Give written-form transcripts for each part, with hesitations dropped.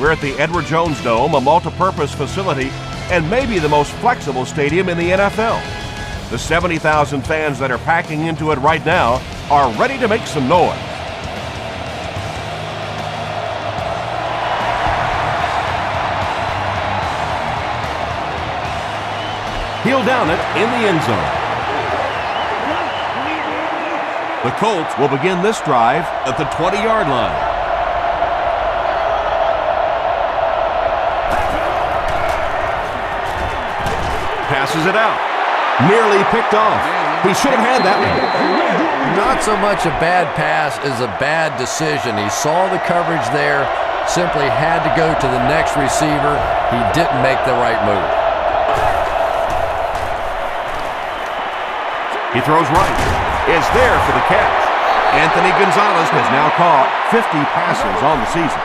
We're at the Edward Jones Dome, a multi-purpose facility and maybe the most flexible stadium in the NFL. The 70,000 fans that are packing into it right now are ready to make some noise. He'll down it in the end zone. The Colts will begin this drive at the 20-yard line. Passes it out. Nearly picked off. He should have had that one. Not so much a bad pass as a bad decision. He saw the coverage there, simply had to go to the next receiver. He didn't make the right move. He throws right. Is there for the catch. Anthony Gonzalez has now caught 50 passes on the season.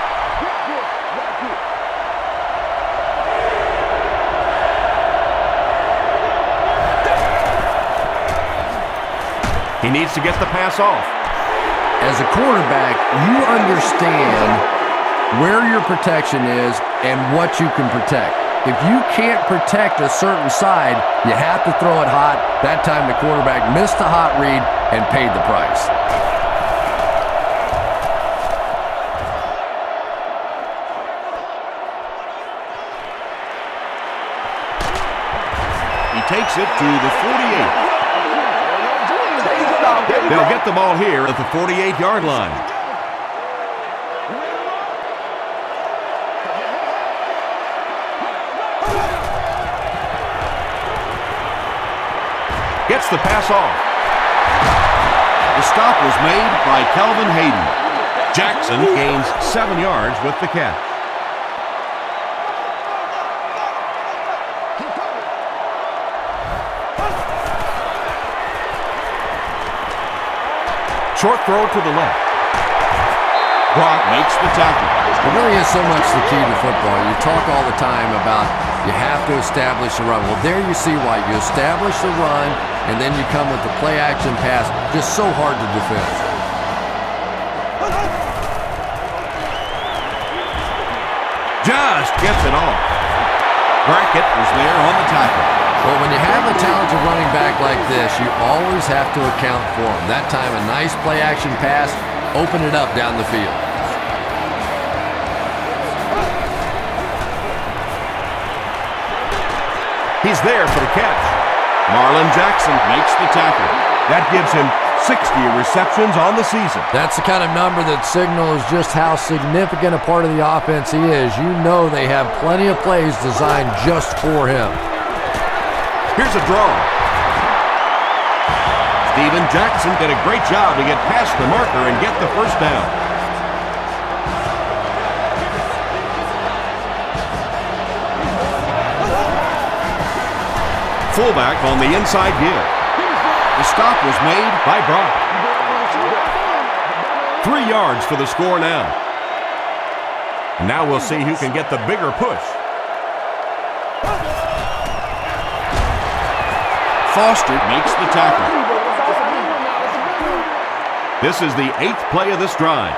He needs to get the pass off. As a quarterback, you understand where your protection is and what you can protect. If you can't protect a certain side, you have to throw it hot. That time the quarterback missed the hot read and paid the price. He takes it to the 48. They'll get the ball here at the 48-yard line. Gets the pass off. The stop was made by Kelvin Hayden. Jackson gains 7 yards with the catch. Short throw to the left. Brock makes the tackle. It really is so much the key to football. You talk all the time about you have to establish the run. Well, there you see why. You establish the run, and then you come with the play-action pass. Just so hard to defend. Just gets it off. Brackett was there on the tackle. Well, when you have a talented running back like this, you always have to account for him. That time, a nice play-action pass, open it up down the field. He's there for the catch. Marlon Jackson makes the tackle. That gives him 60 receptions on the season. That's the kind of number that signals just how significant a part of the offense he is. You know they have plenty of plays designed just for him. Here's a draw. Steven Jackson did a great job to get past the marker and get the first down. Fullback on the inside give. The stop was made by Brock. 3 yards for the score now. And now we'll see who can get the bigger push. Foster makes the tackle. This is the 8th play of this drive.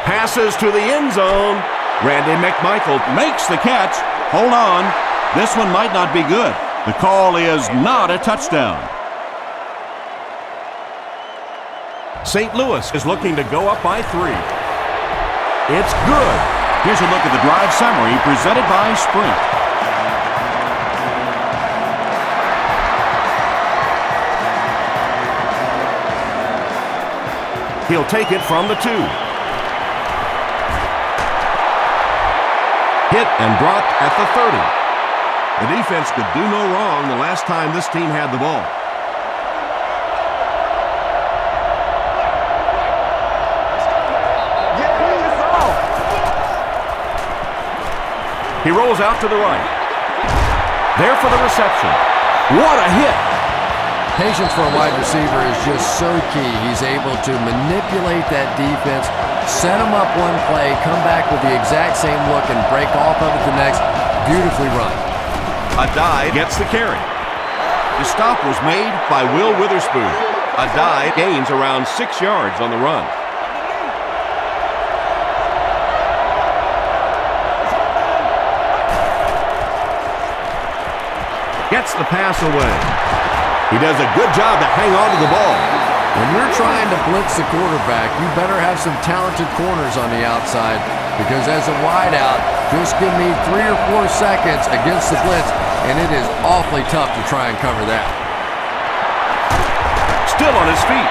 Passes to the end zone. Randy McMichael makes the catch. Hold on. This one might not be good. The call is not a touchdown. St. Louis is looking to go up by 3. It's good. Here's a look at the drive summary presented by Sprint. He'll take it from the 2. Hit and dropped at the 30. The defense could do no wrong the last time this team had the ball. He rolls out to the right. There for the reception. What a hit! Patience for a wide receiver is just so key. He's able to manipulate that defense, set him up one play, come back with the exact same look, and break off of it the next. Beautifully run. A dive gets the carry. The stop was made by Will Witherspoon. A dive gains around 6 yards on the run. Gets the pass away. He does a good job to hang on to the ball. When you're trying to blitz the quarterback, you better have some talented corners on the outside, because as a wideout, just give me 3 or 4 seconds against the blitz, and it is awfully tough to try and cover that. Still on his feet.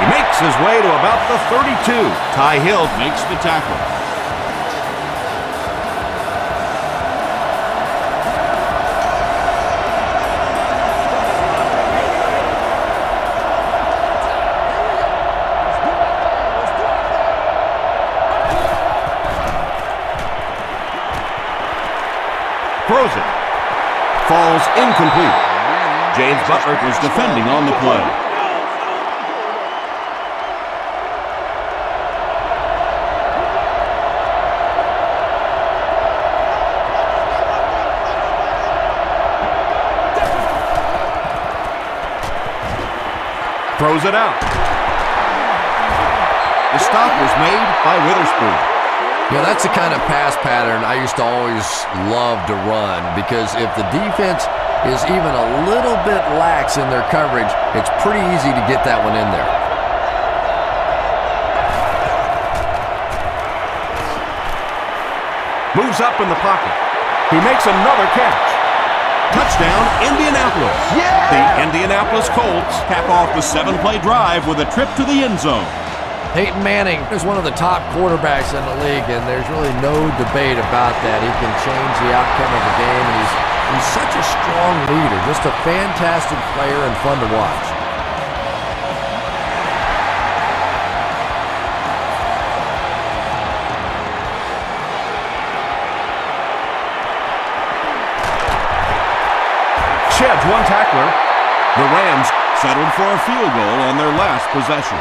He makes his way to about the 32. Ty Hill makes the tackle. Throws it. Falls incomplete. James Butler was defending on the play. Throws it out. The stop was made by Witherspoon. You know, that's the kind of pass pattern I used to always love to run, because if the defense is even a little bit lax in their coverage, it's pretty easy to get that one in there. Moves up in the pocket. He makes another catch. Touchdown, Indianapolis. Yeah! The Indianapolis Colts cap off the 7-play drive with a trip to the end zone. Peyton Manning is one of the top quarterbacks in the league, and there's really no debate about that. He can change the outcome of the game, and he's such a strong leader, just a fantastic player and fun to watch. Sheds one tackler. The Rams settled for a field goal on their last possession.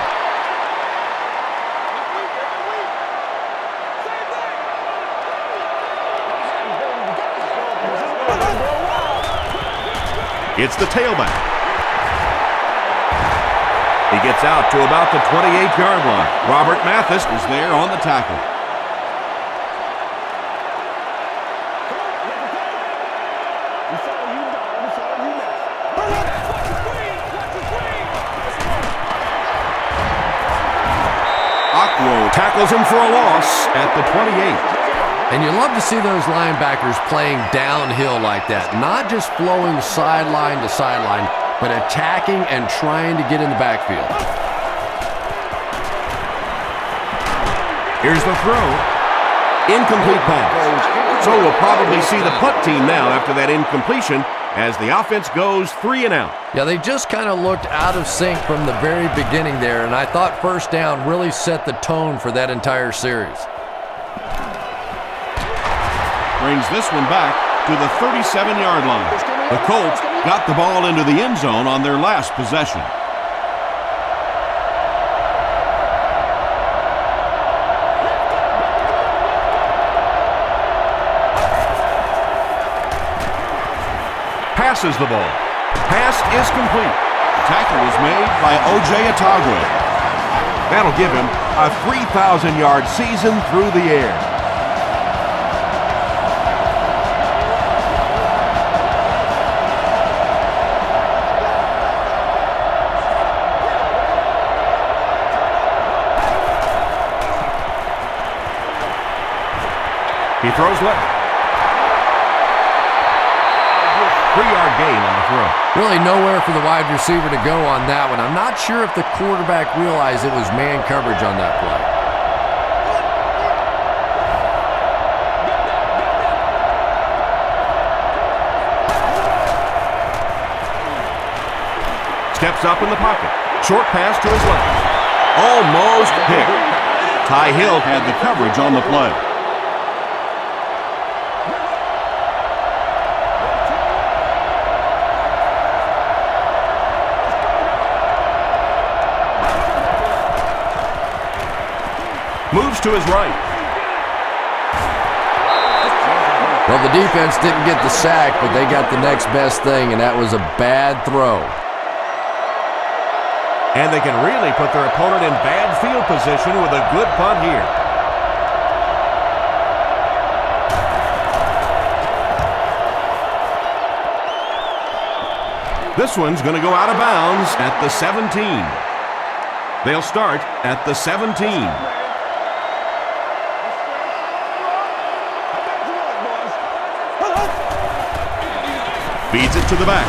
It's the tailback. He gets out to about the 28-yard line. Robert Mathis is there on the tackle. Aquo tackles him for a loss at the 28. And you love to see those linebackers playing downhill like that, not just flowing sideline to sideline, but attacking and trying to get in the backfield. Here's the throw. Incomplete pass. So we'll probably see the punt team now after that incompletion as the offense goes 3 and out. Yeah, they just kind of looked out of sync from the very beginning there, and I thought first down really set the tone for that entire series. Brings this one back to the 37-yard line. The Colts got the ball into the end zone on their last possession. Passes the ball. Pass is complete. Tackle was made by O.J. Atagwe. That'll give him a 3,000-yard season through the air. He throws left. 3-yard gain on the throw. Really nowhere for the wide receiver to go on that one. I'm not sure if the quarterback realized it was man coverage on that play. Steps up in the pocket. Short pass to his left. Almost picked. Ty Hill had the coverage on the play. Moves to his right. Well, the defense didn't get the sack, but they got the next best thing, and that was a bad throw. And they can really put their opponent in bad field position with a good punt here. This one's going to go out of bounds at the 17. They'll start at the 17. Feeds it to the back.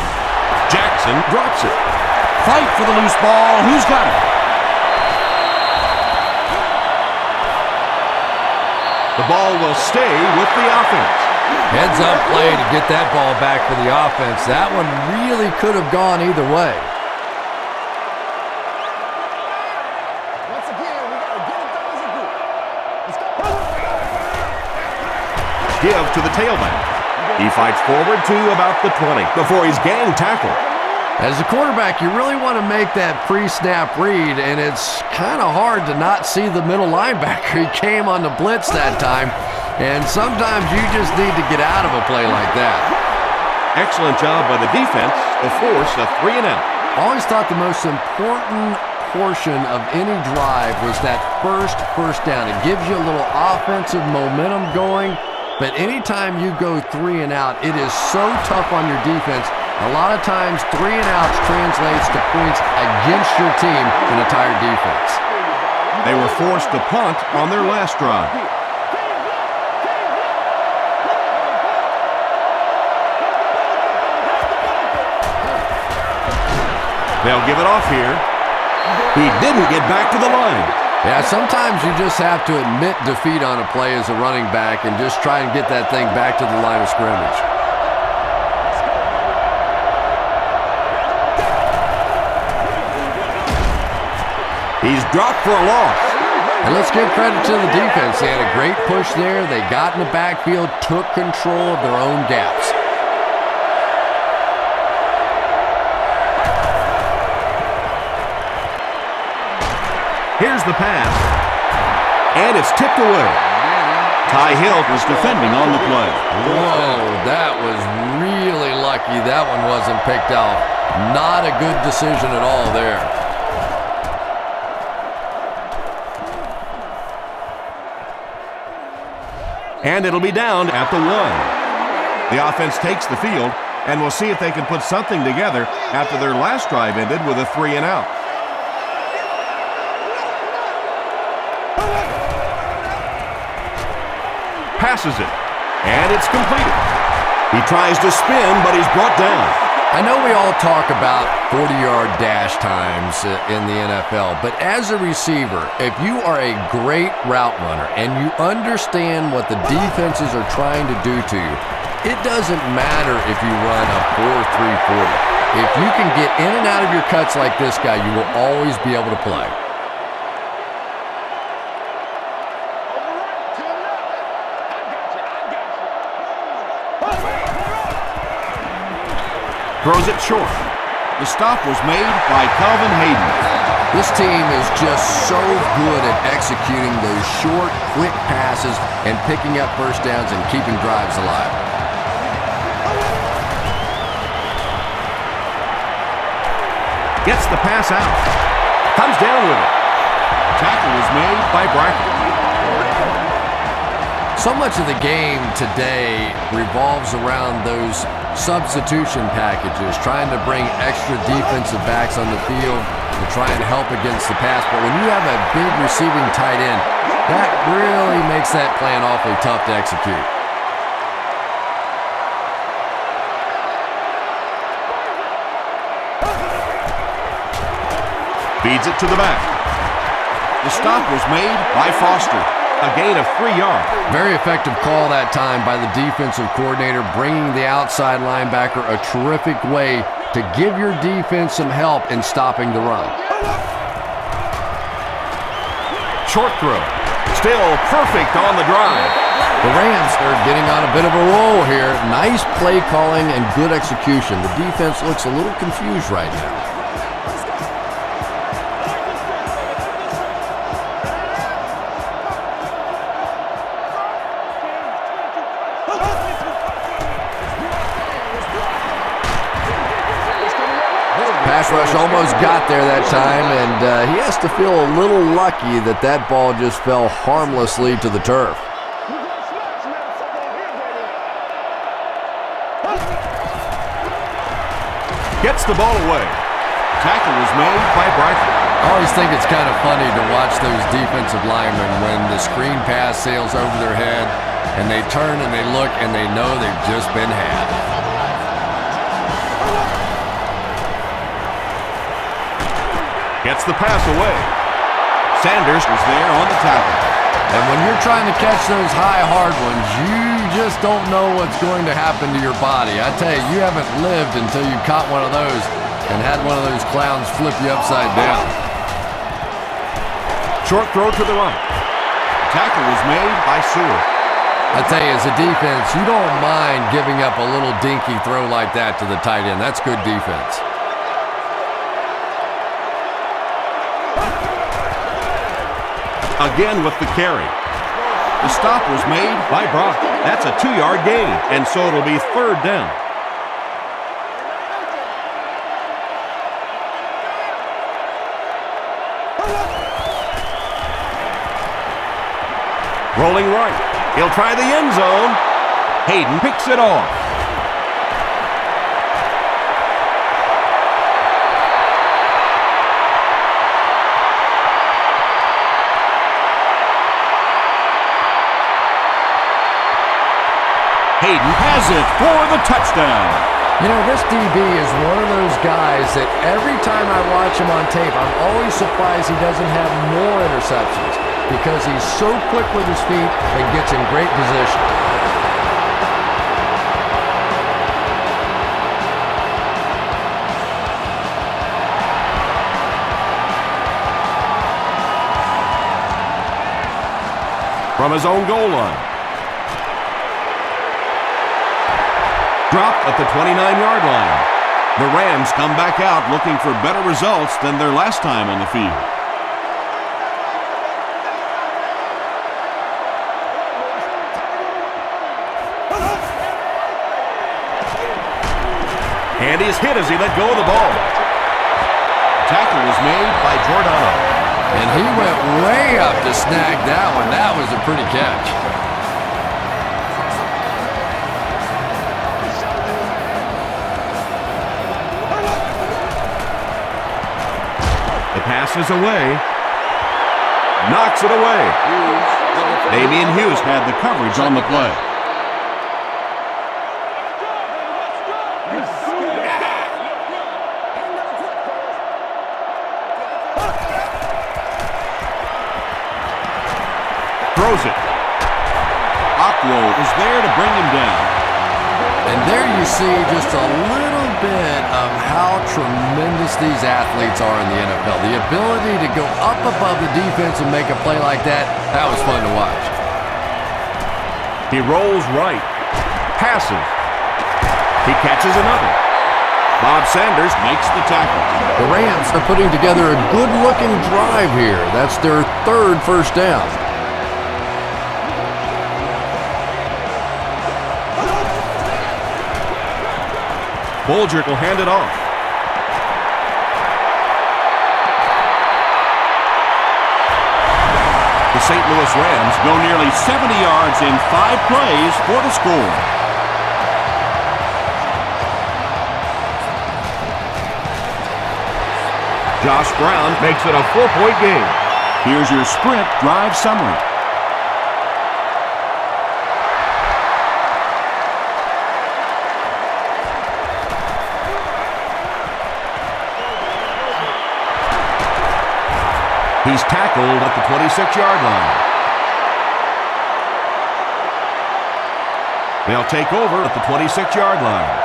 Jackson drops it. Fight for the loose ball. Who's got it? The ball will stay with the offense. Heads up play to get that ball back for the offense. That one really could have gone either way. Once again, we got to get it done as a group. Let's go. Give to the tailback. He fights forward to about the 20 before he's gang tackled. As a quarterback, you really want to make that pre-snap read, and it's kind of hard to not see the middle linebacker. He came on the blitz that time, and sometimes you just need to get out of a play like that. Excellent job by the defense to force a 3-and-out. Always thought the most important portion of any drive was that first down. It gives you a little offensive momentum going, but anytime you go 3-and-out, it is so tough on your defense. A lot of times, 3-and-outs translates to points against your team in a tired defense. They were forced to punt on their last drive. They'll give it off here. He didn't get back to the line. Yeah, sometimes you just have to admit defeat on a play as a running back and just try and get that thing back to the line of scrimmage. He's dropped for a loss. And let's give credit to the defense. They had a great push there. They got in the backfield, took control of their own gaps. Here's the pass. And it's tipped away. Ty Hill was defending on the play. Whoa, that was really lucky. That one wasn't picked off. Not a good decision at all there. And it'll be down at the 1. The offense takes the field, and we'll see if they can put something together after their last drive ended with a 3-and-out. Passes it, and it's completed. He tries to spin, but he's brought down. I know we all talk about 40-yard dash times in the NFL, but as a receiver, if you are a great route runner and you understand what the defenses are trying to do to you, it doesn't matter if you run a 4.340. If you can get in and out of your cuts like this guy, you will always be able to play. Throws it short. The stop was made by Calvin Hayden. This team is just so good at executing those short, quick passes and picking up first downs and keeping drives alive. Gets the pass out. Comes down with it. Tackle was made by Brackett. So much of the game today revolves around those substitution packages, trying to bring extra defensive backs on the field to try and help against the pass. But when you have a big receiving tight end, that really makes that plan awfully tough to execute. Feeds it to the back. The stop was made by Foster. A gain of 3 yards. Very effective call that time by the defensive coordinator, bringing the outside linebacker a terrific way to give your defense some help in stopping the run. Short throw. Still perfect on the drive. The Rams are getting on a bit of a roll here. Nice play calling and good execution. The defense looks a little confused right now. Pass rush almost got there that time, and he has to feel a little lucky that that ball just fell harmlessly to the turf. Gets the ball away. Tackle was made by Bryson. I always think it's kind of funny to watch those defensive linemen when the screen pass sails over their head and they turn and they look and they know they've just been had. Gets the pass away. Sanders was there on the tackle. And when you're trying to catch those high, hard ones, you just don't know what's going to happen to your body. I tell you, you haven't lived until you caught one of those and had one of those clowns flip you upside down. Short throw to the right. Tackle was made by Sewell. I tell you, as a defense, you don't mind giving up a little dinky throw like that to the tight end. That's good defense. Again with the carry. The stop was made by Brock. That's a 2-yard gain, and so it'll be 3rd down. Rolling right. He'll try the end zone. Hayden picks it off. Hayden has it for the touchdown. You know, this DB is one of those guys that every time I watch him on tape, I'm always surprised he doesn't have more interceptions because he's so quick with his feet and gets in great position. From his own goal line. Dropped at the 29-yard line. The Rams come back out looking for better results than their last time on the field. And he's hit as he let go of the ball. Tackle was made by Giordano. And he went way up to snag that one. That was a pretty catch. Passes away. Knocks it away. Damian Hughes had the coverage on the play. Throws it. Aquo is there to bring him down. And there you see just a little bit of how tremendous these athletes are in the NFL. The ability to go up above the defense and make a play like that, that was fun to watch. He rolls right. Passes. He catches another. Bob Sanders makes the tackle. The Rams are putting together a good-looking drive here. That's their 3rd first down. Bolger will hand it off. The St. Louis Rams go nearly 70 yards in 5 plays for the score. Josh Brown makes it a 4-point game. Here's your sprint drive summary. He's tackled at the 26-yard line. They'll take over at the 26-yard line.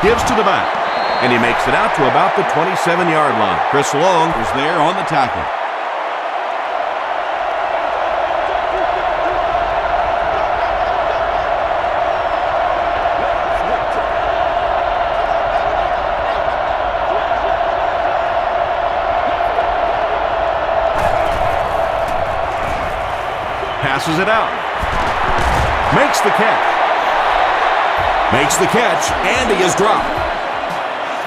Gives to the back, and he makes it out to about the 27-yard line. Chris Long is there on the tackle. Passes it out. Makes the catch. Makes the catch, and he is dropped.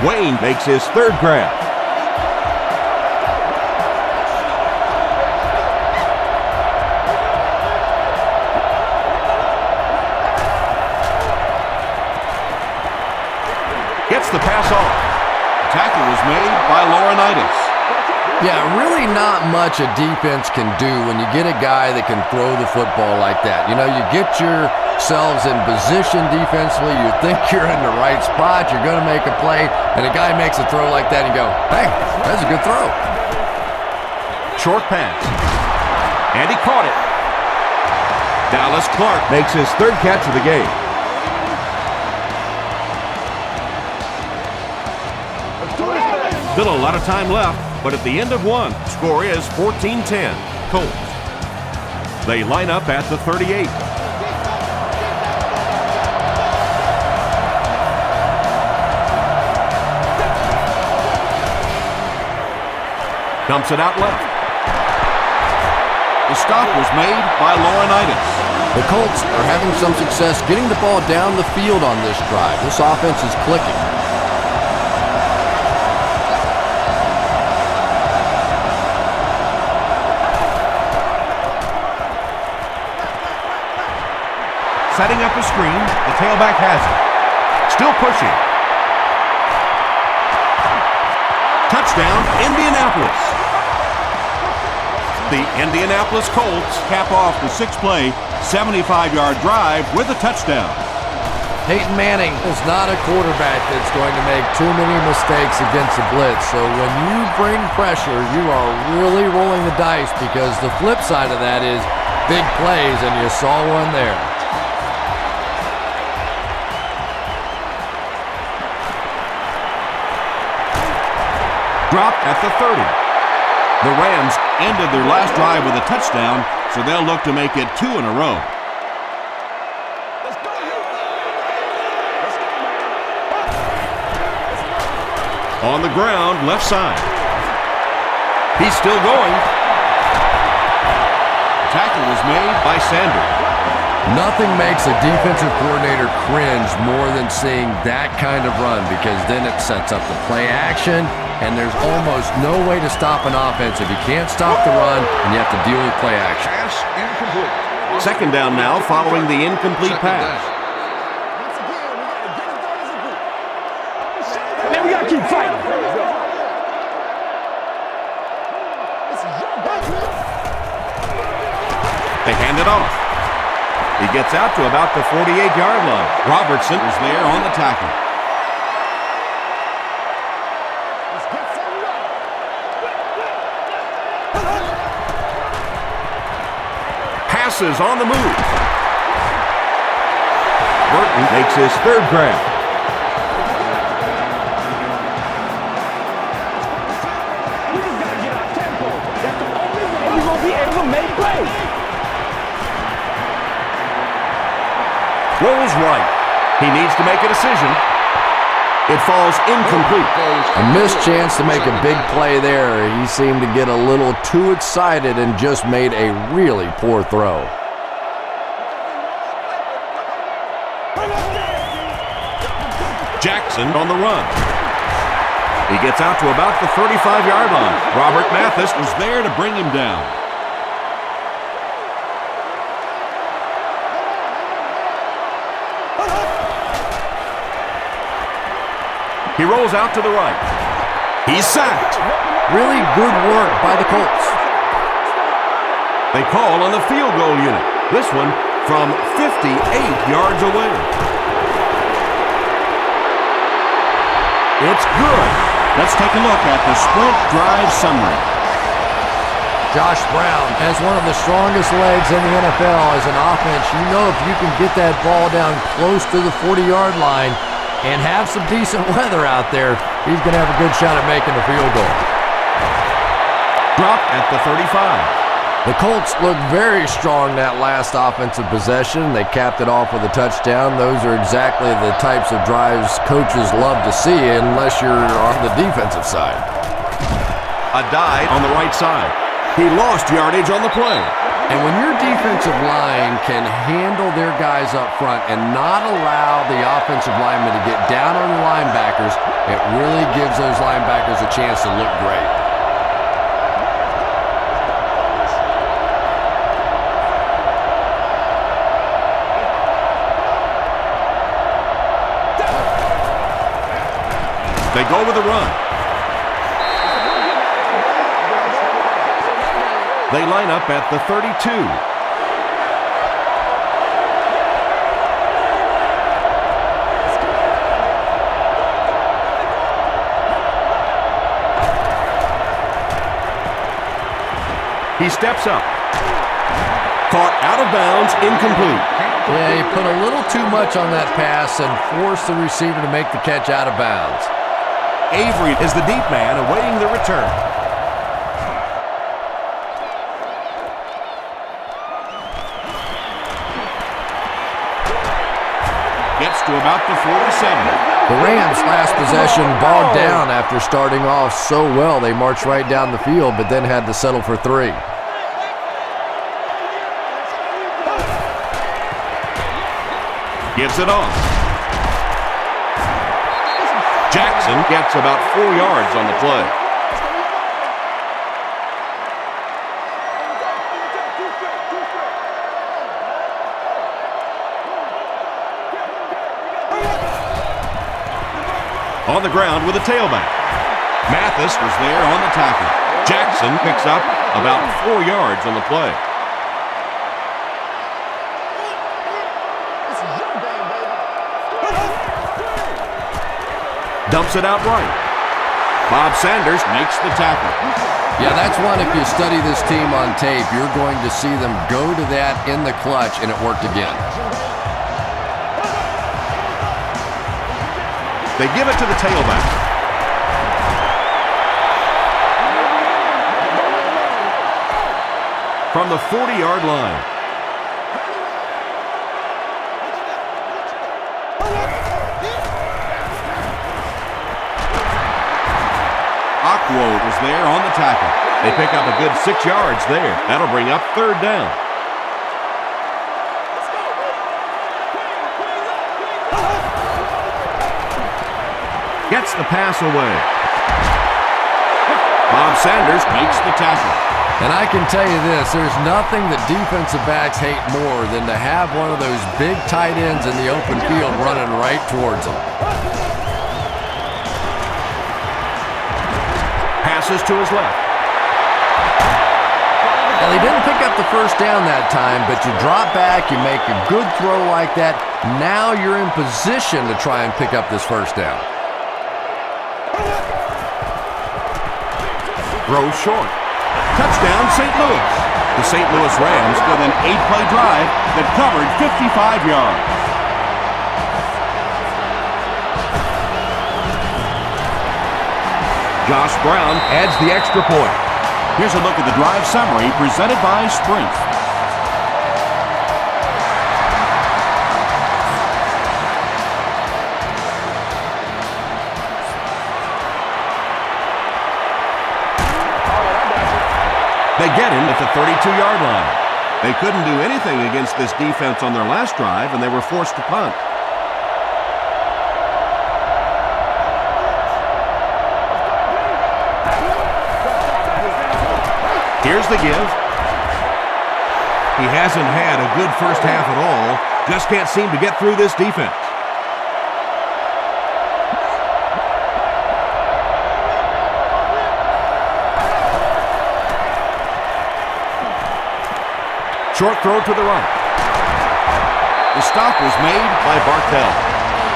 Wayne makes his third grab. Gets the pass off. Tackle was made by Laurinaitis. Yeah, really not much a defense can do when you get a guy that can throw the football like that. You know, you get yourselves in position defensively, you think you're in the right spot, you're going to make a play, and a guy makes a throw like that and you go, hey, that's a good throw. Short pass. And he caught it. Dallas Clark makes his third catch of the game. Still a lot of time left, but at the end of one, score is 14-10, Colts. They line up at the 38. Dumps it out left. The stop was made by Laurinaitis. The Colts are having some success getting the ball down the field on this drive. This offense is clicking. Setting up a screen, the tailback has it. Still pushing. Touchdown, Indianapolis. The Indianapolis Colts Cap off the 6-play, 75-yard drive with a touchdown. Peyton Manning is not a quarterback that's going to make too many mistakes against the blitz. So when you bring pressure, you are really rolling the dice, because the flip side of that is big plays, and you saw one there. Dropped at the 30. The Rams ended their last drive with a touchdown, so they'll look to make it 2 in a row. on the ground, left side. He's still going. Tackle was made by Sanders. Nothing makes a defensive coordinator cringe more than seeing that kind of run, because then it sets up the play action, and there's almost no way to stop an offense if you can't stop the run and you have to deal with play action. Pass incomplete. Second down now following the incomplete pass. Man, we gotta keep fighting. They hand it off. He gets out to about the 48-yard line. Robertson is there on the tackle. Passes on the move. Burton makes his third grab. We just gotta get our tempo. That's the only way we're gonna be able to make plays. Rolls right. He needs to make a decision. It falls incomplete. A missed chance to make a big play there. He seemed to get a little too excited and just made a really poor throw. Jackson on the run. He gets out to about the 35-yard line. Robert Mathis Was there to bring him down. He rolls out to the right. He's sacked. Really good work by the Colts. They call on the field goal unit. This one from 58 yards away. It's good. Let's take a look at the sprint drive summary. Josh Brown has one of the strongest legs in the NFL as an offense. You know, if you can get that ball down close to the 40-yard line and have some decent weather out there, he's going to have a good shot at making the field goal. Drop at the 35. The Colts look very strong that last offensive possession. They capped it off with a touchdown. Those are exactly the types of drives coaches love to see, unless you're on the defensive side. A dive on the right side. He lost yardage on the play. And when your defensive line can handle their guys up front and not allow the offensive linemen to get down on the linebackers, it really gives those linebackers a chance to look great. They go with a run. They line up at the 32. He steps up. Caught out of bounds, incomplete. Yeah, he put a little too much on that pass and forced the receiver to make the catch out of bounds. Avery is the deep man awaiting the return. Gets to about the 47. The Rams' last possession bogged down after starting off so well. They marched right down the field, but then had to settle for 3. Gives it off. Jackson gets about 4 yards on the play. On the ground with a tailback. Mathis was there on the tackle. Jackson picks up about 4 yards on the play. Dumps it out right. Bob Sanders makes the tackle. Yeah, that's one, if you study this team on tape, you're going to see them go to that in the clutch, and it worked again. They give it to the tailback. From the 40-yard line. Aquo was there on the tackle. They pick up a good 6 yards there. That'll bring up 3rd down. Gets the pass away. Bob Sanders makes the tackle. And I can tell you this, there's nothing that defensive backs hate more than to have one of those big tight ends in the open field running right towards them. Passes to his left. Now, they didn't pick up the first down that time, but you drop back, you make a good throw like that. Now you're in position to try and pick up this first down. Throws short. Touchdown, St. Louis. The St. Louis Rams with an 8-play drive that covered 55 yards. Josh Brown adds the extra point. Here's a look at the drive summary presented by Sprint. They get him at the 32-yard line. They couldn't do anything against this defense on their last drive, and they were forced to punt. Here's the give. He hasn't had a good first half at all. Just can't seem to get through this defense. Short throw to the right. The stop was made by Bartell.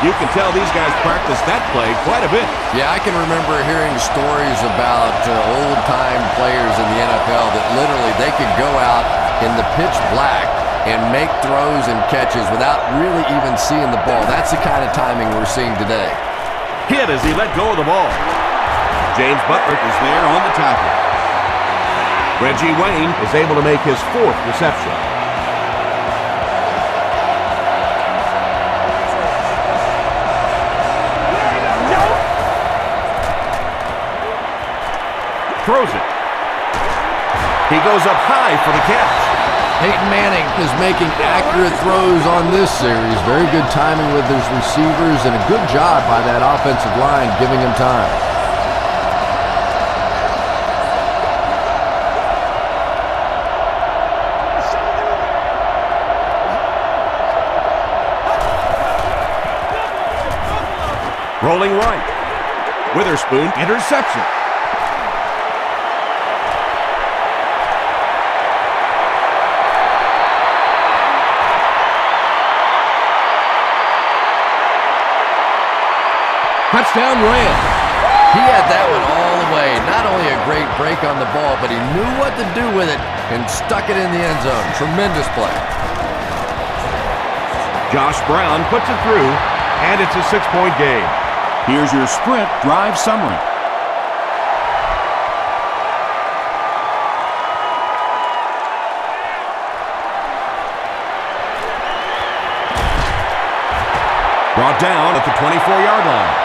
You can tell these guys practice that play quite a bit. Yeah, I can remember hearing stories about old-time players in the NFL that literally they could go out in the pitch black and make throws and catches without really even seeing the ball. That's the kind of timing we're seeing today. Hit as he let go of the ball. James Butler is there on the tackle. Reggie Wayne is able to make his 4th reception. Throws it. He goes up high for the catch. Peyton Manning is making accurate throws on this series. Very good timing with his receivers and a good job by that offensive line giving him time. Rolling right. Witherspoon, interception. Touchdown Rams. He had that one all the way. Not only a great break on the ball, but he knew what to do with it and stuck it in the end zone. Tremendous play. Josh Brown puts it through, and it's a 6-point game. Here's your sprint drive summary. Brought down at the 24-yard line.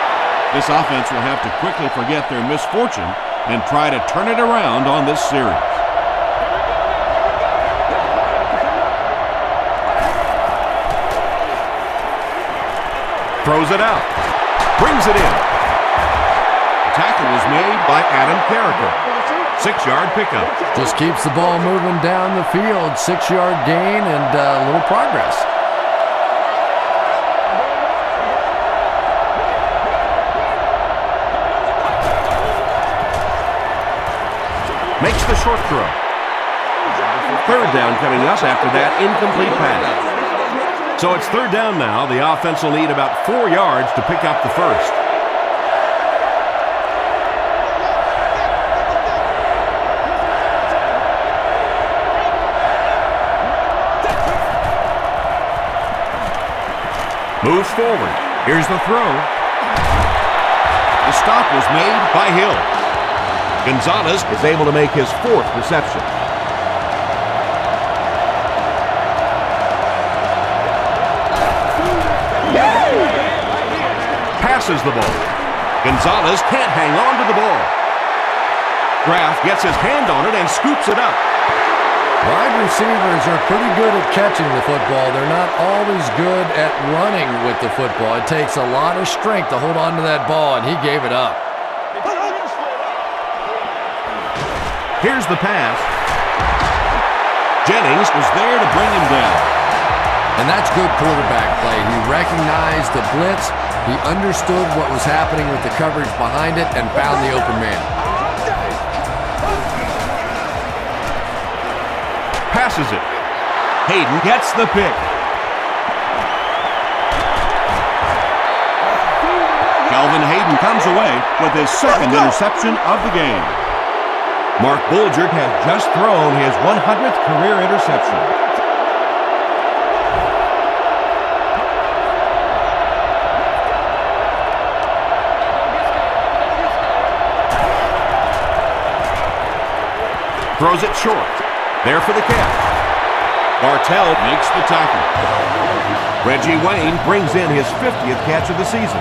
This offense will have to quickly forget their misfortune and try to turn it around on this series. Throws it out. Brings it in. The tackle was made By Adam Carricker. 6-yard pickup. Just keeps the ball moving down the field. 6-yard gain and a little progress. Makes the short throw. Third down coming up after that incomplete pass. So it's third down now. The offense will need about 4 yards to pick up the first. Moves forward. Here's the throw. The stop was made by Hill. Gonzalez is able to make his 4th reception. Passes the ball. Gonzalez can't hang on to the ball. Kraft gets his hand on it and scoops it up. Wide receivers are pretty good at catching the football. They're not always good at running with the football. It takes a lot of strength to hold on to that ball, and he gave it up. Here's the pass. Jennings was there to bring him down. And that's good quarterback play. He recognized the blitz. He understood what was happening with the coverage behind it and found the open man. Passes it. Hayden gets the pick. Calvin Hayden comes away with his 2nd interception of the game. Mark Bulger has just thrown his 100th career interception. Throws it short. There for the catch. Bartell Makes the tackle. Reggie Wayne brings in his 50th catch of the season.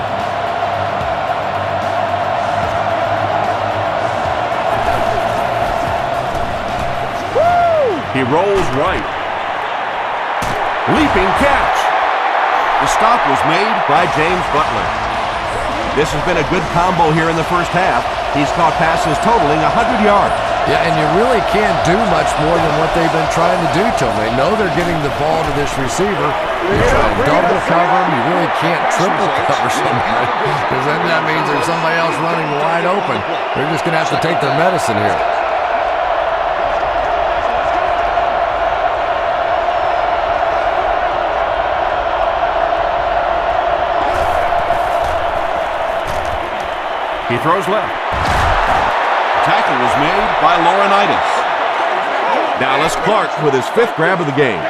He rolls right. Leaping catch. The stop was made By James Butler. This has been a good combo here in the first half. He's caught passes totaling 100 yards. Yeah, and you really can't do much more than what they've been trying to do to him. They know they're getting the ball to this receiver. You try to double cover him. You really can't triple cover somebody because then that means there's somebody else running wide open. They're just going to have to take their medicine here. He throws left. tackle was made by Laurinaitis. Dallas Clark with his 5th grab of the game.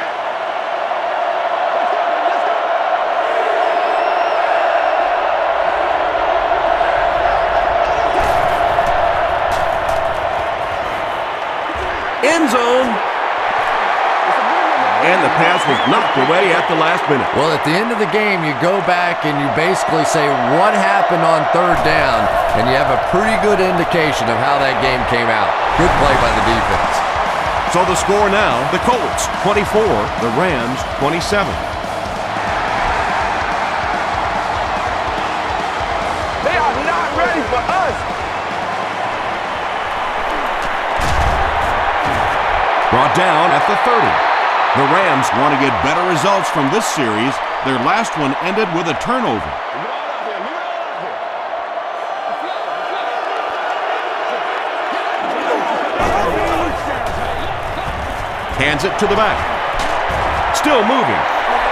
End zone. And the pass was knocked away at the last minute. Well, at the end of the game, you go back and you basically say what happened on 3rd down, and you have a pretty good indication of how that game came out. Good play by the defense. So the score now, the Colts 24, the Rams 27. They are not ready for us. Brought down at the 30. The Rams want to get better results from this series. Their last one ended with a turnover. Hands it to the back. Still moving.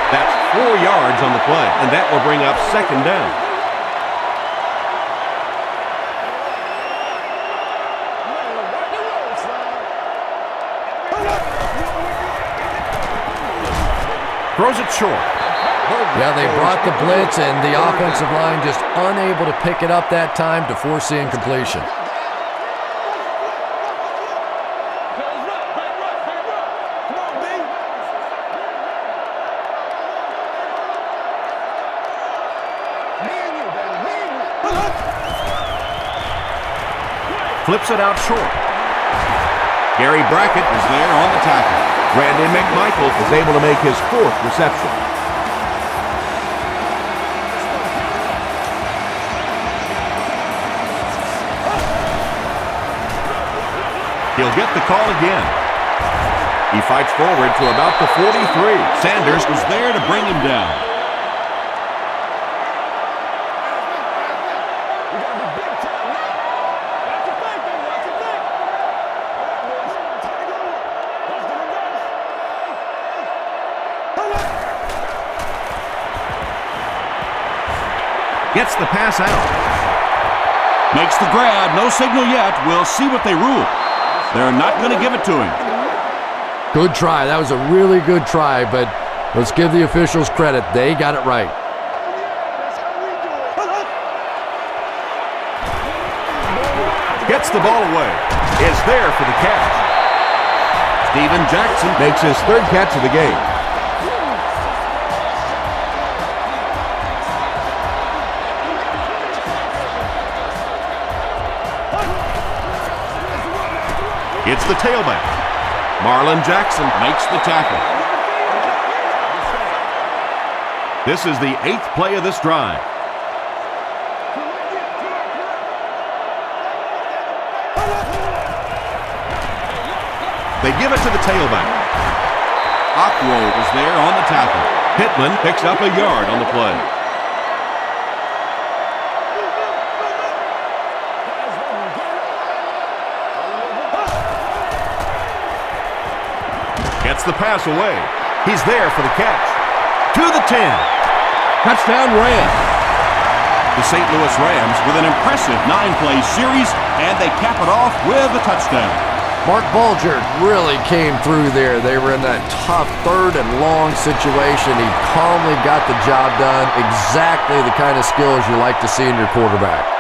That's 4 yards on the play, and that will bring up second down. Throws it short. Yeah, they brought the blitz, and the offensive line just unable to pick it up that time to force the incompletion. Flips it out short. Gary Brackett is there on the tackle. Randy McMichael is able to make his 4th reception. He'll get the call again. He fights forward to about the 43. Sanders was there to bring him down. Gets the pass out. Makes the grab. No signal yet. We'll see what they rule. They're not going to give it to him. Good try. That was a really good try, but let's give the officials credit. They got it right. Gets the ball away. Is there for the catch. Steven Jackson makes his 3rd catch of the game. It's the tailback. Marlon Jackson makes the tackle. This is the 8th play of this drive. They give it to the tailback. Akwo is there on the tackle. Pittman picks up a yard on the play. Gets the pass away. He's there for the catch. To the 10. Touchdown Rams. The St. Louis Rams with an impressive 9-play series, and they cap it off with a touchdown. Mark Bulger really came through there. They were in that tough 3rd and long situation. He calmly got the job done. Exactly the kind of skills you like to see in your quarterback.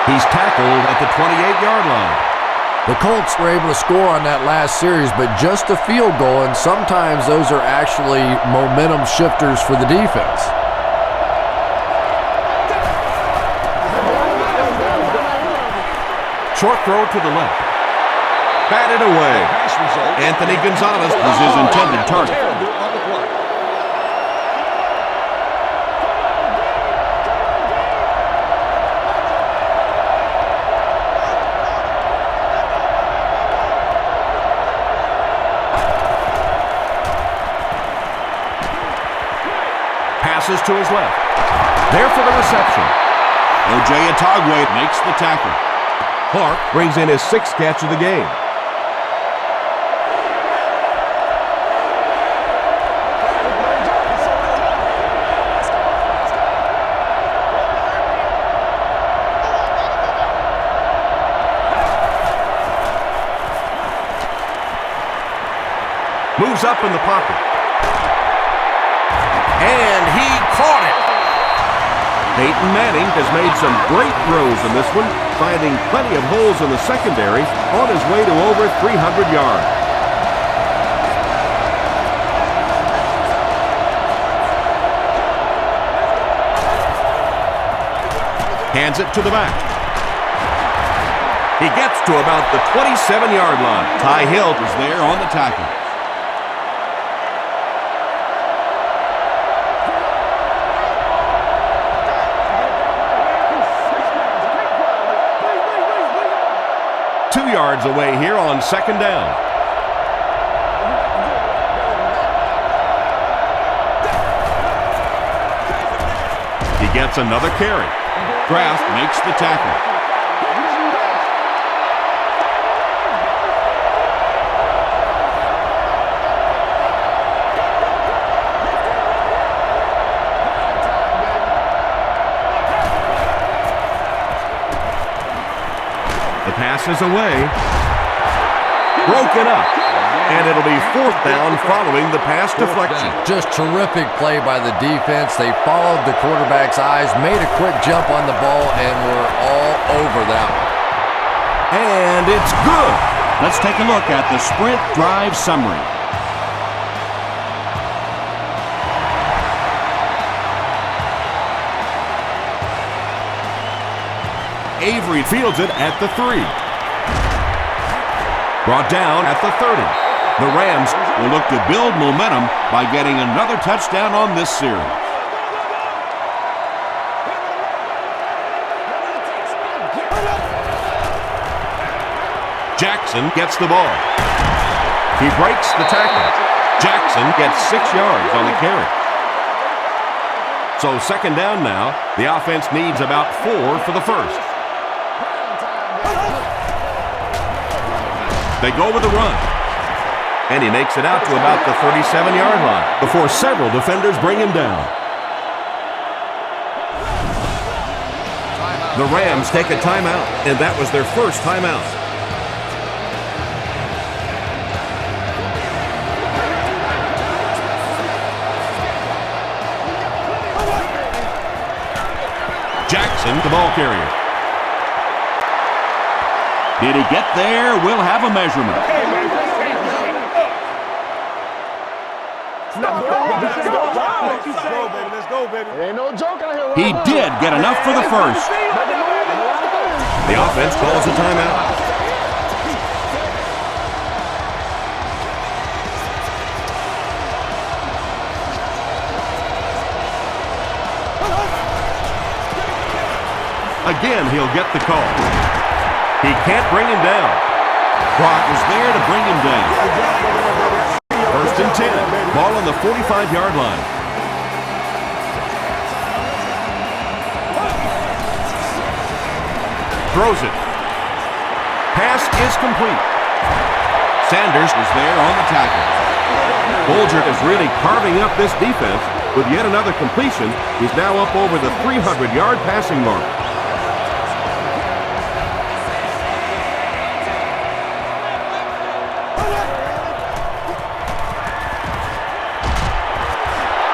He's tackled at the 28-yard line. The Colts were able to score on that last series, but just a field goal, and sometimes those are actually momentum shifters for the defense. Short throw to the left. Batted away. Anthony Gonzalez was his intended target. Passes to his left. There for the reception. O.J. Atagwe makes the tackle. Clark brings in his 6th catch of the game. Moves up in the pocket. And he caught it. Peyton Manning has made some great throws in this one, finding plenty of holes in the secondary on his way to over 300 yards. Hands it to the back. He gets to about the 27-yard line. Ty Hill is there on the tackle. Yards away here on second down. He gets another carry. Kraft makes the tackle. The pass is away. Broken up. And it'll be fourth down following the pass deflection. Just terrific play by the defense. They followed the quarterback's eyes, made a quick jump on the ball, and were all over that one. And it's good. Let's take a look at the sprint drive summary. Avery fields it at the 3. Brought down at the 30. The Rams will look to build momentum by getting another touchdown on this series. Jackson gets the ball. He breaks the tackle. Jackson gets 6 yards on the carry. So second down now. The offense needs about 4 for the first. They go with the run. And he makes it out to about the 37-yard line before several defenders bring him down. The Rams take a timeout, and that was their first timeout. Jackson, the ball carrier. Did he get there? We'll have a measurement. He did get enough for the first. The offense calls a timeout. Again, he'll get the call. He can't bring him down. Brock was there to bring him down. First and 10. Ball on the 45-yard line. Throws it. Pass is complete. Sanders is there on the tackle. Bolger is really carving up this defense with yet another completion. He's now up over the 300-yard passing mark.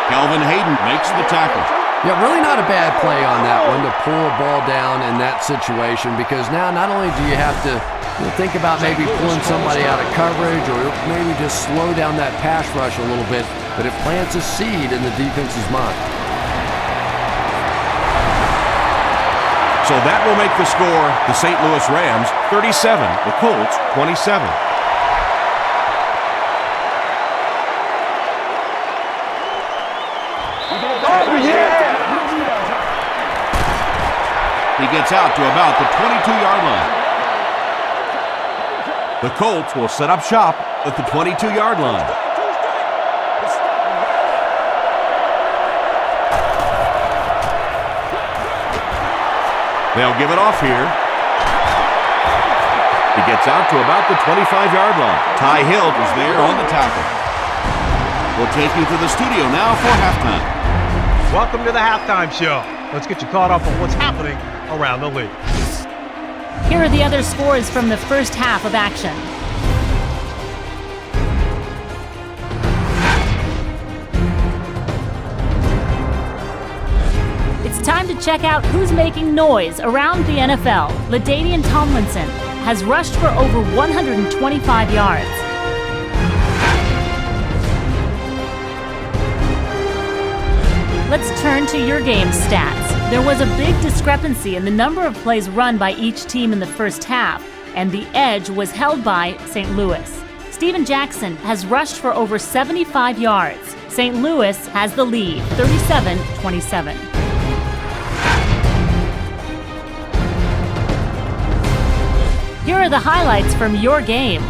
Calvin Hayden makes the tackle. Yeah, really not a bad play on that one to pull a ball down in that situation, because now not only do you have to think about maybe pulling somebody out of coverage or maybe just slow down that pass rush a little bit, but it plants a seed in the defense's mind. So that will make the score the St. Louis Rams 37, the Colts 27. He gets out to about the 22-yard line. The Colts will set up shop at the 22-yard line. They'll give it off here. He gets out to about the 25-yard line. Ty Hill is there on the tackle. We'll take you to the studio now for halftime. Welcome to the halftime show. Let's get you caught up on what's happening around the league. Here are the other scores from the first half of action. It's time to check out who's making noise around the NFL. LaDainian Tomlinson has rushed for over 125 yards. Let's turn to your game stats. There was a big discrepancy in the number of plays run by each team in the first half, and the edge was held by St. Louis. Steven Jackson has rushed for over 75 yards. St. Louis has the lead, 37-27. Here are the highlights from your game.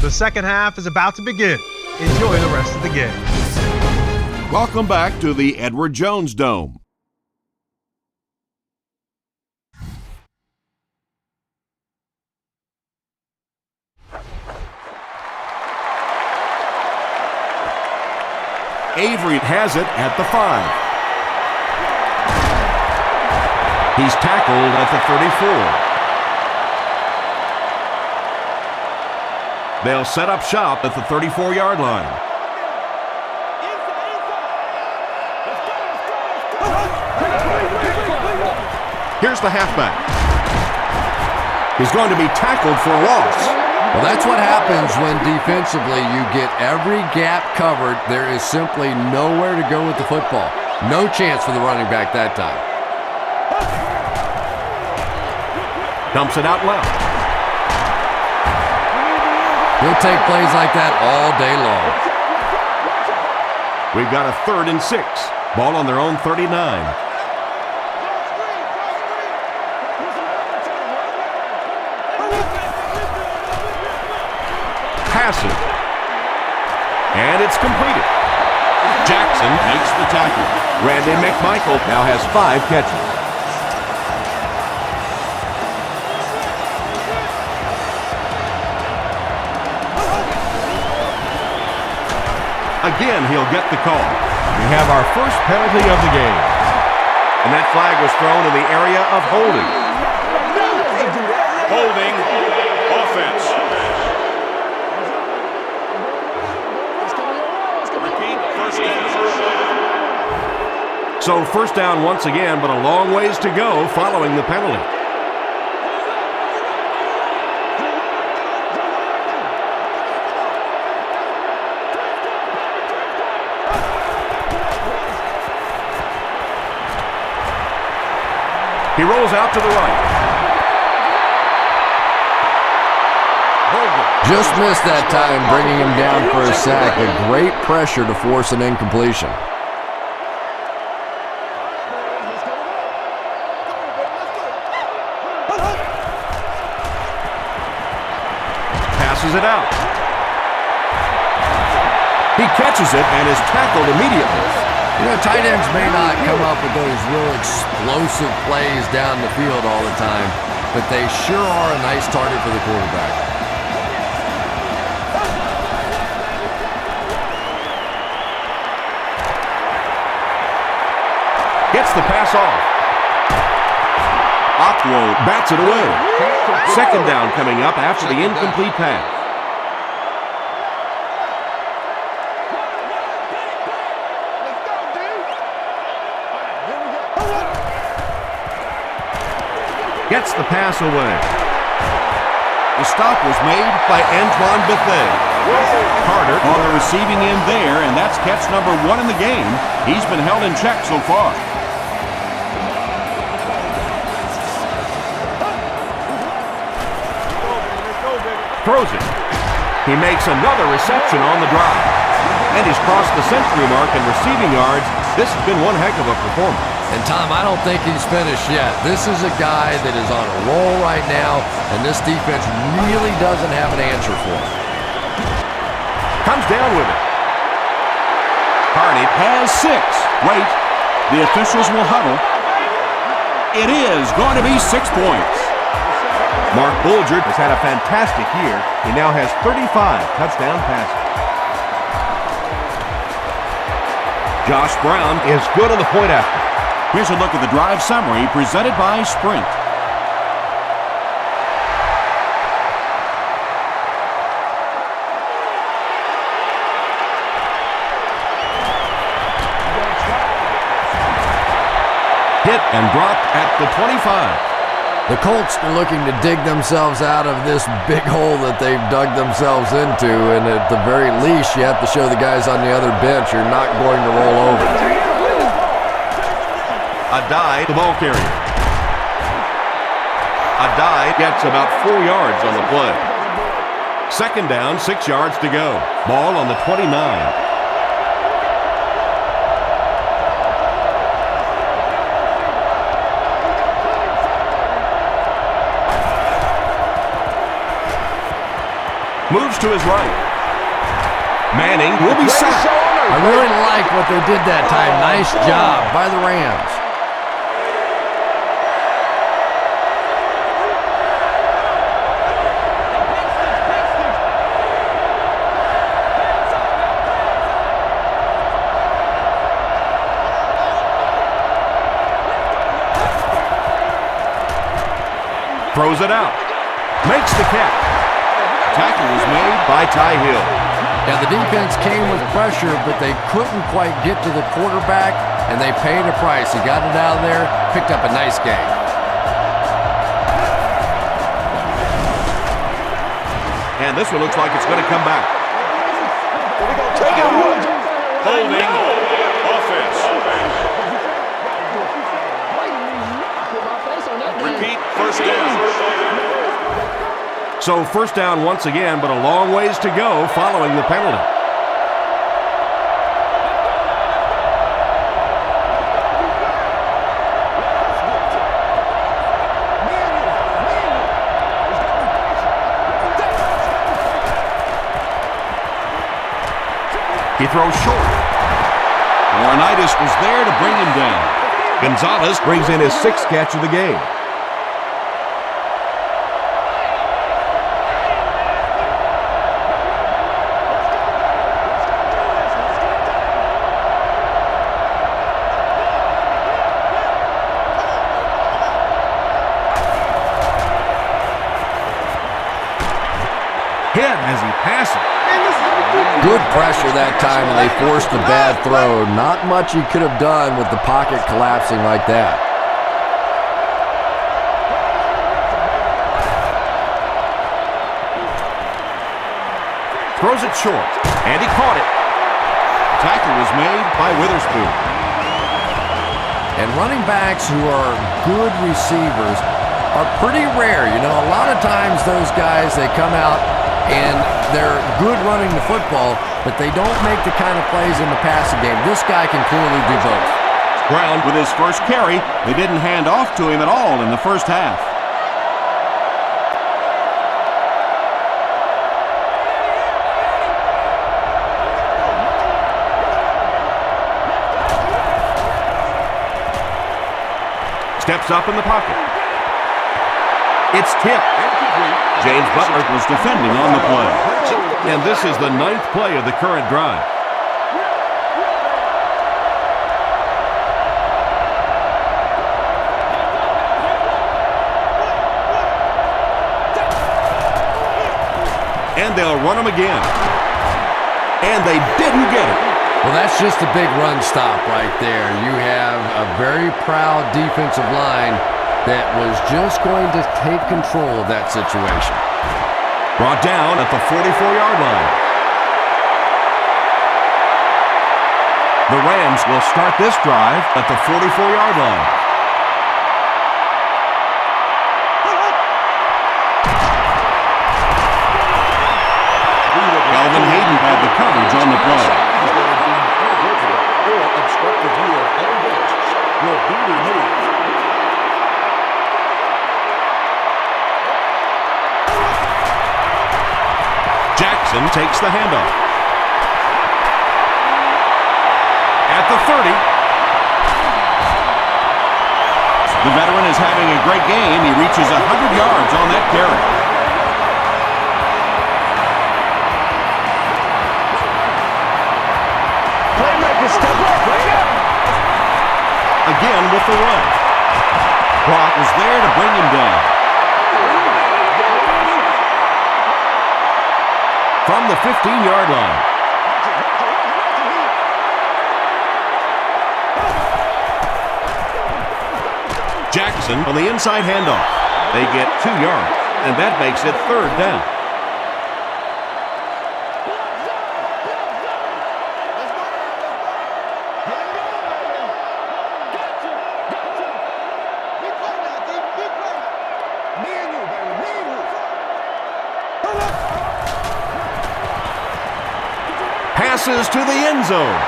The second half is about to begin. Enjoy the rest of the game. Welcome back to the Edward Jones Dome. Avery has it at the 5. He's tackled at the 34. They'll set up shop at the 34-yard line. Here's the halfback. He's going to be tackled for a loss. Well, that's what happens when defensively you get every gap covered. There is simply nowhere to go with the football. No chance for the running back that time. Dumps it out left. He'll take plays like that all day long. We've got a 3rd and 6. Ball on their own 39. Passes. And it's completed. Jackson makes the tackle. Randy McMichael now has 5 catches. Again, he'll get the call. We have our first penalty of the game. And that flag was thrown in the area of holding. Holding offense. Repeat, first down. So first down once again, but a long ways to go following the penalty. He rolls out to the right. Just missed that time, bringing him down for a sack, but great pressure to force an incompletion. Passes it out. He catches it and is tackled immediately. You know, tight ends may not come up with those real explosive plays down the field all the time, but they sure are a nice target for the quarterback. Gets the pass off. Aquo bats it away. Second down coming up after the incomplete pass. Gets the pass away. The stop was made by Antoine Bethea. Carter on the receiving end there, and that's catch number 1 in the game. He's been held in check so far. Throws it. He makes another reception on the drive. And he's crossed the century mark in receiving yards. This has been one heck of a performance. And Tom, I don't think he's finished yet. This is a guy that is on a roll right now, and this defense really doesn't have an answer for him. Comes down with it. Carney has 6. Wait, the officials will huddle. It is going to be 6 points. Mark Bulger has had a fantastic year. He now has 35 touchdown passes. Josh Brown is good on the point after. Here's a look at the drive summary presented by Sprint. Hit and dropped at the 25. The Colts are looking to dig themselves out of this big hole that they've dug themselves into, and at the very least, you have to show the guys on the other bench you're not going to roll over. Adai, the ball carrier. Adai gets about 4 yards on the play. Second down, 6 yards to go. Ball on the 29. Moves to his right. Manning will be sacked. I really like what they did that time. Nice job by the Rams. Throws it out. Makes the catch. Tackle was made by Ty Hill. Yeah, the defense came with pressure, but they couldn't quite get to the quarterback, and they paid a price. He got it out of there, picked up a nice game. And this one looks like it's going to come back. Holding offense. Repeat, first down. So first down once again, but a long ways to go following the penalty. He throws short. Laurinaitis was there to bring him down. Gonzalez brings in his 6th catch of the game. Hit as he passes. Good pressure that time, and they forced a bad throw. Not much he could have done with the pocket collapsing like that. Throws it short, and he caught it. Tackle was made by Witherspoon. And running backs who are good receivers are pretty rare. You know, a lot of times those guys, they come out and they're good running the football, but they don't make the kind of plays in the passing game. This guy can clearly do both. Brown with his first carry. They didn't hand off to him at all in the first half. Steps up in the pocket. It's tipped. James Butler Was defending on the play. And this is the 9th play of the current drive. And they'll run him again. And they didn't get it. Well, that's just a big run stop right there. You have a very proud defensive line that was just going to take control of that situation. Brought down at the 44-yard line. The Rams will start this drive at the 44-yard line. Calvin Hayden had the coverage on the play. takes the handoff. At the 30. The veteran is having a great game. He reaches 100 yards on that carry. Playmaker, step up, right now. Again with the run. Brock was there to bring him down. From the 15-yard line. Jackson on the inside handoff. They get 2 yards, and that makes it 3rd down. Passes to the end zone.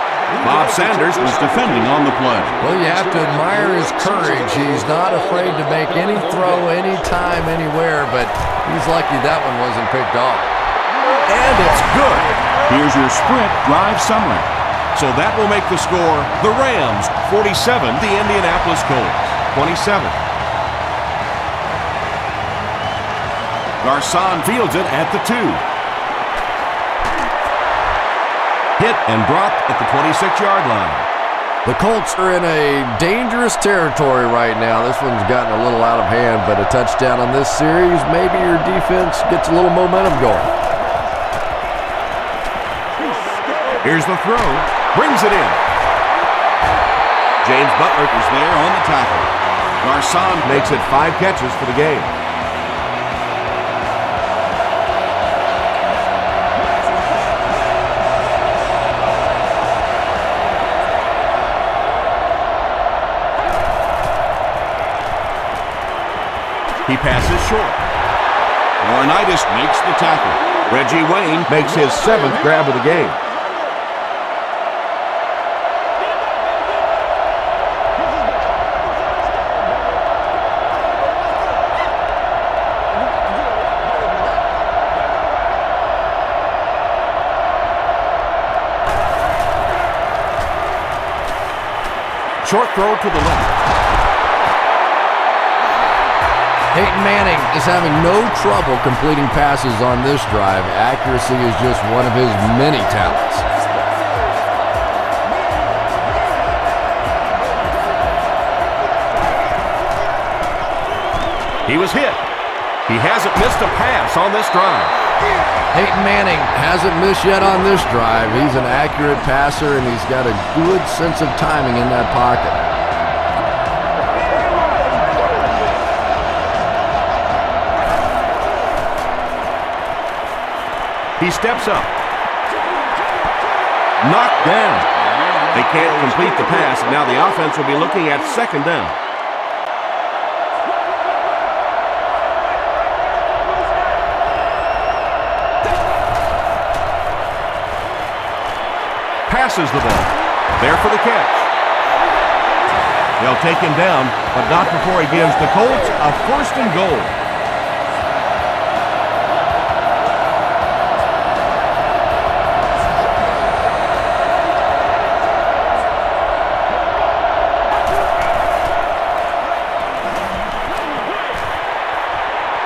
Bob Sanders was defending on the play. Well, you have to admire his courage. He's not afraid to make any throw, anytime, anywhere, but he's lucky that one wasn't picked off. And it's good. Here's your sprint drive summary. So that will make the score the Rams 47, the Indianapolis Colts 27. Garcon fields it at the 2. Hit and dropped at the 26-yard line. The Colts are in a dangerous territory right now. This one's gotten a little out of hand, but a touchdown on this series, maybe your defense gets a little momentum going. Here's the throw. Brings it in. James Butler is there on the tackle. Garcon makes it 5 catches for the game. He passes short. Laurinaitis makes the tackle. Reggie Wayne makes his 7th grab of the game. Short throw to the left. Peyton Manning is having no trouble completing passes on this drive. Accuracy is just one of his many talents. He was hit. He hasn't missed a pass on this drive. Peyton Manning hasn't missed yet on this drive. He's an accurate passer, and he's got a good sense of timing in that pocket. He steps up. Knocked down. They can't complete the pass, and now the offense will be looking at 2nd down. Passes the ball. There for the catch. They'll take him down, but not before he gives the Colts a 1st and goal.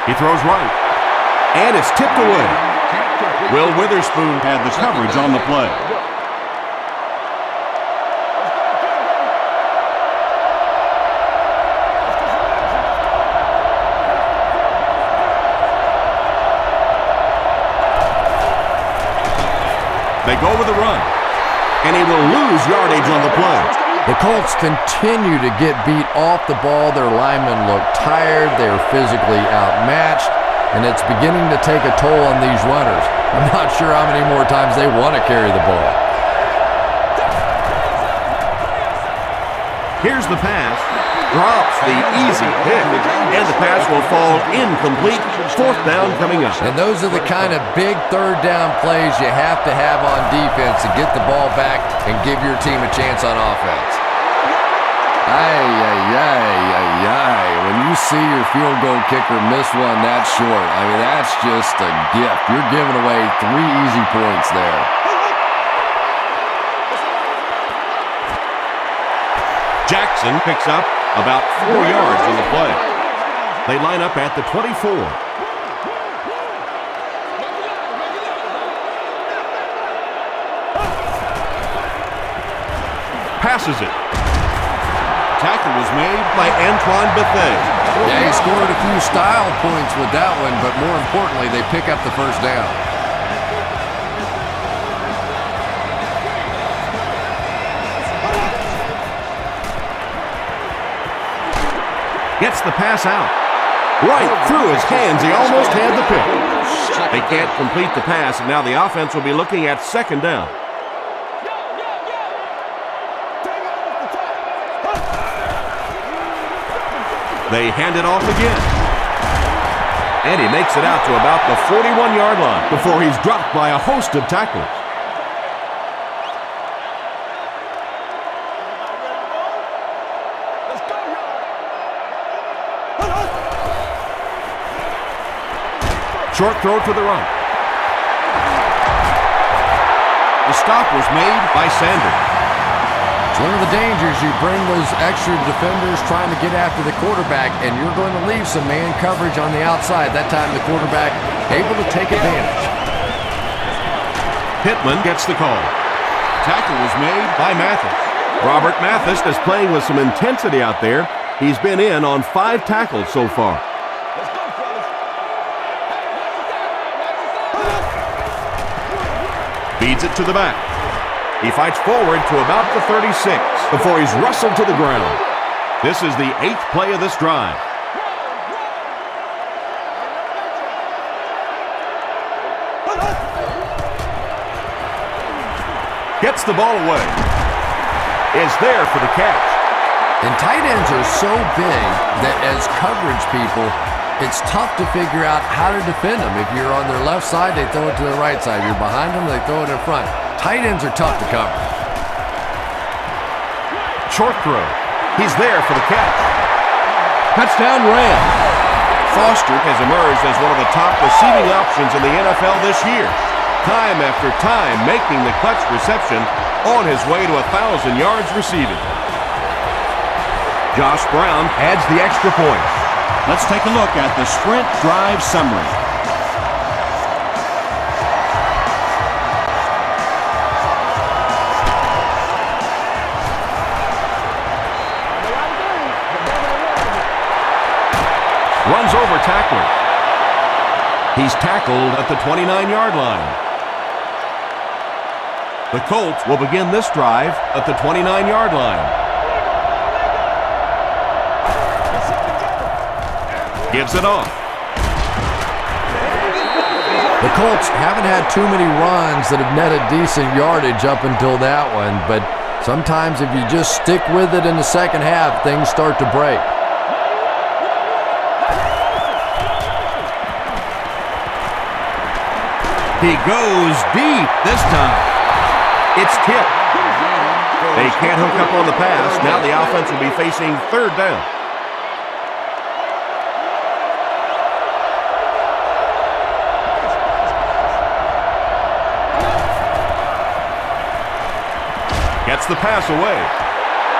He throws right, and it's tipped away. Will Witherspoon had the coverage on the play. They go with a run, and he will lose yardage on the play. The Colts continue to get beat off the ball. Their linemen look tired. They're physically outmatched, and it's beginning to take a toll on these runners. I'm not sure how many more times they want to carry the ball. Here's the pass. Drops the easy pick, and the pass will fall incomplete. 4th down coming up. And those are the kind of big 3rd down plays you have to have on defense to get the ball back and give your team a chance on offense. When you see your field goal kicker miss one that short, I mean, that's just a gift. You're giving away 3 easy points there. Jackson picks up about 4 yards on the play. They line up at the 24. Passes it. Tackle was made by Antoine Bethea. Yeah, he scored a few style points with that one, but more importantly, they pick up the first down. Gets the pass out. Right through his hands. He almost had the pick. They can't complete the pass, and now the offense will be looking at second down. They hand it off again. And he makes it out to about the 41-yard line before he's dropped by a host of tacklers. Short throw to the right. The stop was made by Sanders. It's one of the dangers. You bring those extra defenders trying to get after the quarterback, and you're going to leave some man coverage on the outside. That time the quarterback able to take advantage. Pittman gets the call. Tackle was made by Mathis. Robert Mathis is playing with some intensity out there. He's been in on 5 tackles so far. Feeds it to the back. He fights forward to about the 36 before he's wrestled to the ground. This is the 8th play of this drive. Gets the ball away. Is there for the catch. And tight ends are so big that as coverage people, it's tough to figure out how to defend them. If you're on their left side, they throw it to the right side. If you're behind them, they throw it in front. Tight ends are tough to cover. Short throw. He's there for the catch. Touchdown Rams. Foster has emerged as one of the top receiving options in the NFL this year. Time after time making the clutch reception on his way to 1,000 yards receiving. Josh Brown adds the extra point. Let's take a look at the sprint drive summary. Runs over tackler. He's tackled at the 29-yard line. The Colts will begin this drive at the 29-yard line. Gives it off. The Colts haven't had too many runs that have netted decent yardage up until that one, but sometimes if you just stick with it in the second half, things start to break. He goes deep this time. It's tipped. They can't hook up on the pass. Now the offense will be facing third down. Gets the pass away.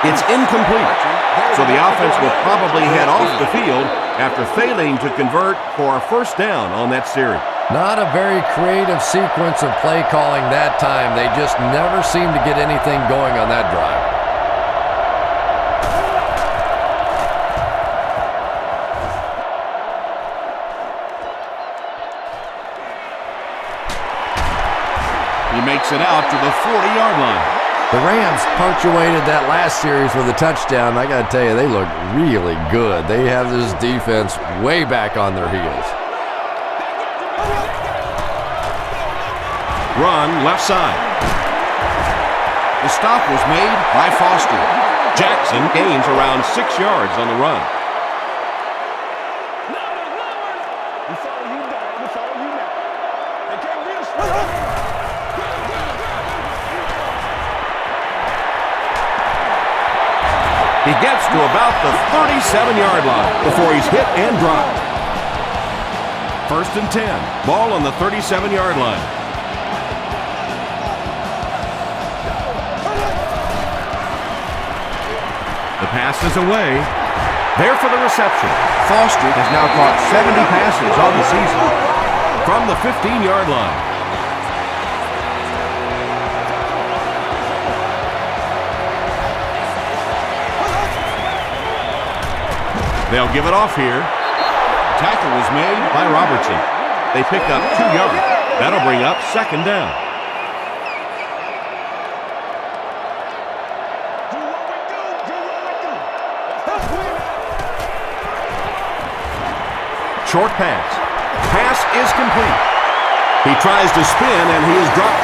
It's incomplete. So the offense will probably head off the field after failing to convert for a first down on that series. Not a very creative sequence of play calling that time. They just never seem to get anything going on that drive. He makes it out to the 40-yard line. The Rams punctuated that last series with a touchdown. I got to tell you, they look really good. They have this defense way back on their heels. Run left side. The stop was made by Foster. Jackson gains around 6 yards on the run. He gets to about the 37-yard line before he's hit and dropped. 1st and 10. Ball on the 37-yard line. The pass is away. There for the reception. Foster has now caught 70 passes on the season. From the 15-yard line. They'll give it off here. Tackle was made by Robertson. They pick up 2 yards. That'll bring up 2nd down. Short pass. Pass is complete. He tries to spin and he is dropped.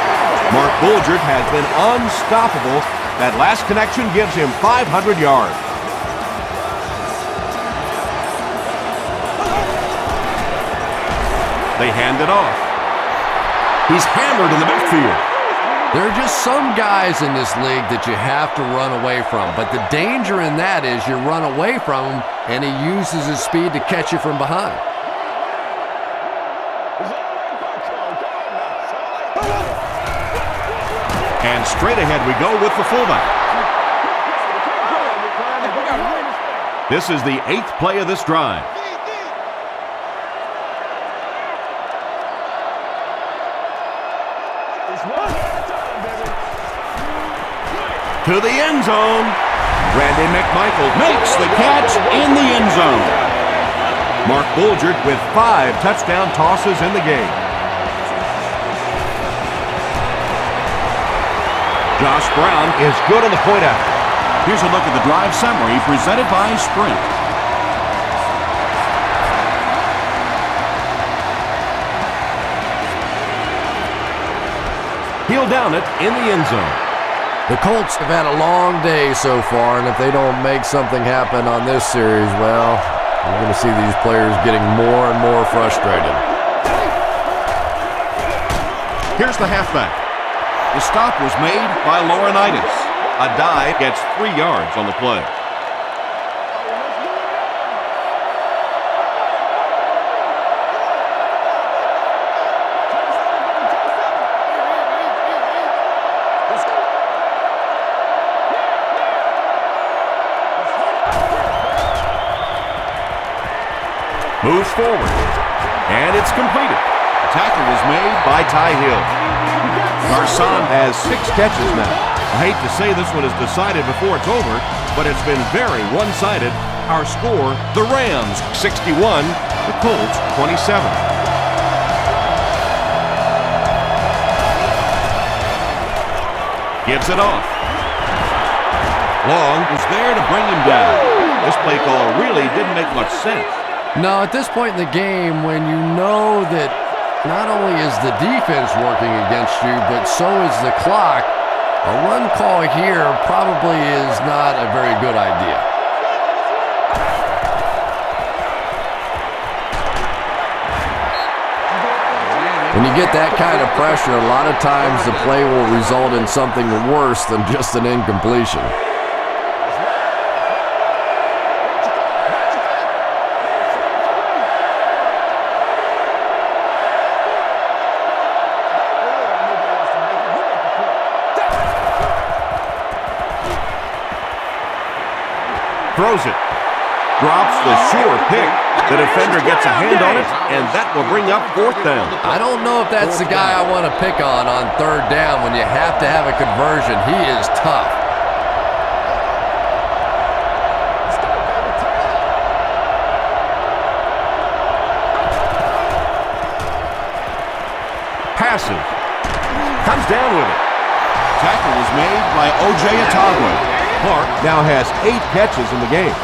Mark Bulgert has been unstoppable. That last connection gives him 500 yards. They hand it off. He's hammered in the backfield. There are just some guys in this league that you have to run away from. But the danger in that is you run away from him and he uses his speed to catch you from behind. And straight ahead we go with the fullback. This is the 8th play of this drive. To the end zone. Randy McMichael makes the catch in the end zone. Mark Bulgert with 5 touchdown tosses in the game. Josh Brown is good on the point out. Here's a look at the drive summary presented by Sprint. He'll down it in the end zone. The Colts have had a long day so far, and if they don't make something happen on this series, well, we're going to see these players getting more and more frustrated. Here's the halfback. The stop was made by Laurinaitis. A dive gets 3 yards on the play. Moves forward, and it's completed. The tackle was made by Ty Hill. Garcon has 6 catches now. I hate to say this one is decided before it's over, but it's been very one-sided. Our score, the Rams 61, the Colts 27. Gives it off. Long was there to bring him down. This play call really didn't make much sense. No, at this point in the game, when you know that not only is the defense working against you, but so is the clock, a run call here probably is not a very good idea. When you get that kind of pressure, a lot of times the play will result in something worse than just an incompletion. Throws it. Drops the sure pick. The defender gets a hand on it, and that will bring up 4th down. I don't know if that's the guy I want to pick on 3rd down when you have to have a conversion. He is tough. Passes. Comes down with it. Tackle was made by O.J. Atagwe. Clark now has 8 catches in the game.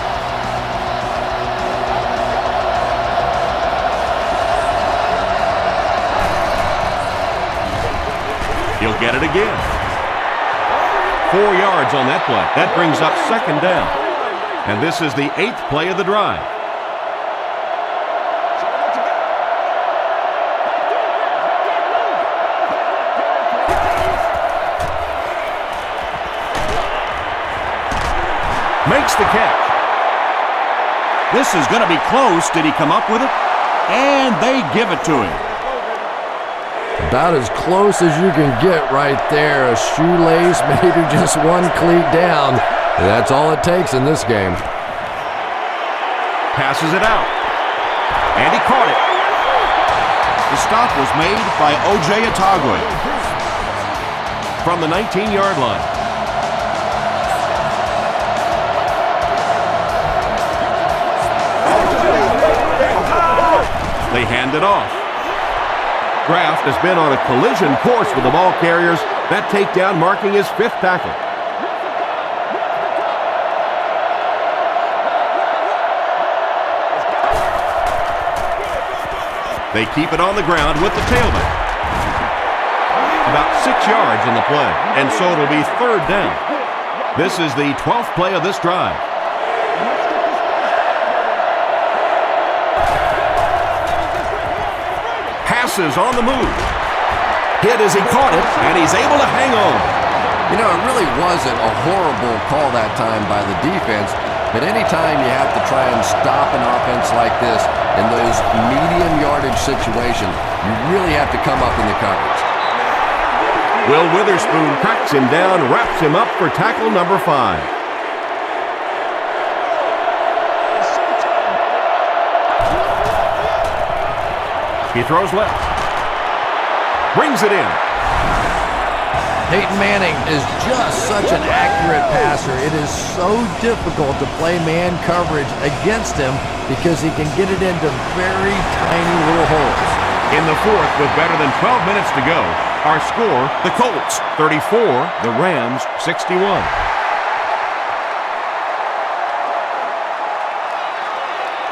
He'll get it again. 4 yards on that play. That brings up 2nd down. And this is the 8th play of the drive. Makes the catch. This is going to be close. Did he come up with it? And they give it to him. About as close as you can get right there. A shoelace, maybe just one cleat down. That's all it takes in this game. Passes it out. And he caught it. The stop was made by O.J. Atagwe. From the 19-yard line. They hand it off. Kraft has been on a collision course with the ball carriers. That takedown marking his 5th tackle. They keep it on the ground with the tailback. About 6 yards in the play, and so it'll be 3rd down. This is the 12th play of this drive. Passes on the move. Hit as he caught it, and he's able to hang on. You know, it really wasn't a horrible call that time by the defense, but anytime you have to try and stop an offense like this in those medium yardage situations, you really have to come up in the coverage. Will Witherspoon tracks him down, wraps him up for tackle number 5. He throws left. Brings it in. Peyton Manning is just such an accurate passer. It is so difficult to play man coverage against him because he can get it into very tiny little holes. In the 4th, with better than 12 minutes to go, our score, the Colts 34, the Rams 61.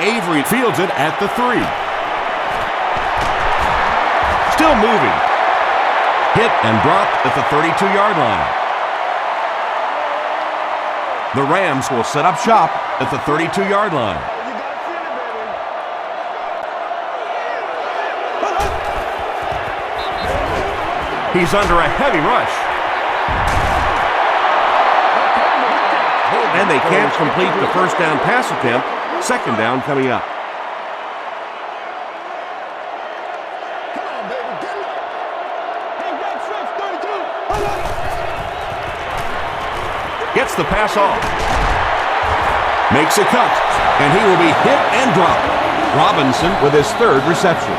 Avery fields it at the 3. Still moving. Hit and dropped at the 32-yard line. The Rams will set up shop at the 32-yard line. He's under a heavy rush. And they can't complete the first down pass attempt. 2nd down coming up. Gets the pass off. Makes a cut. And he will be hit and dropped. Robinson with his 3rd reception.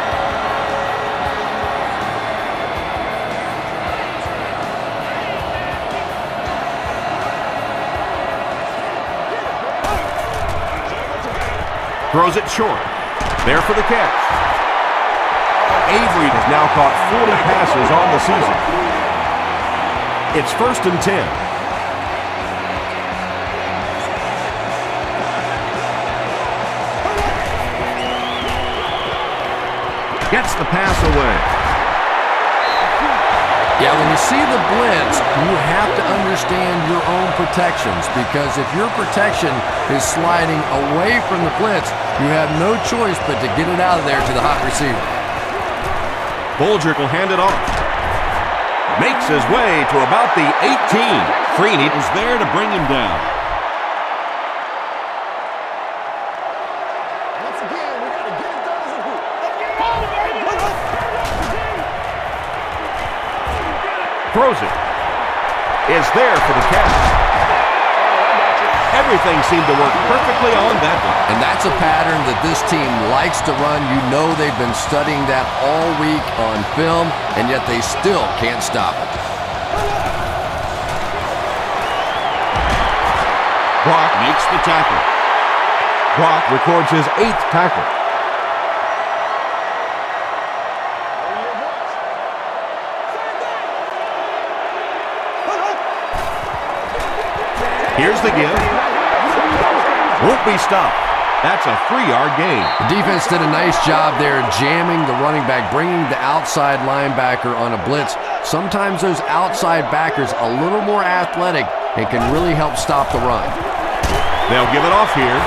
Throws it short. There for the catch. Avery has now caught 40 passes on the season. It's 1st and 10. Gets the pass away. Yeah, when you see the blitz, you have to understand your own protections because if your protection is sliding away from the blitz, you have no choice but to get it out of there to the hot receiver. Bolger will hand it off. Makes his way to about the 18. Freeney was there to bring him down. Throws it. Is there for the catch. Everything seemed to work perfectly on that one. And that's a pattern that this team likes to run. You know they've been studying that all week on film, and yet they still can't stop it. Brock makes the tackle. Brock records his 8th tackle. Here's the give. Won't be stopped. That's a 3-yard gain. The defense did a nice job there jamming the running back, bringing the outside linebacker on a blitz. Sometimes those outside backers a little more athletic and can really help stop the run. They'll give it off here.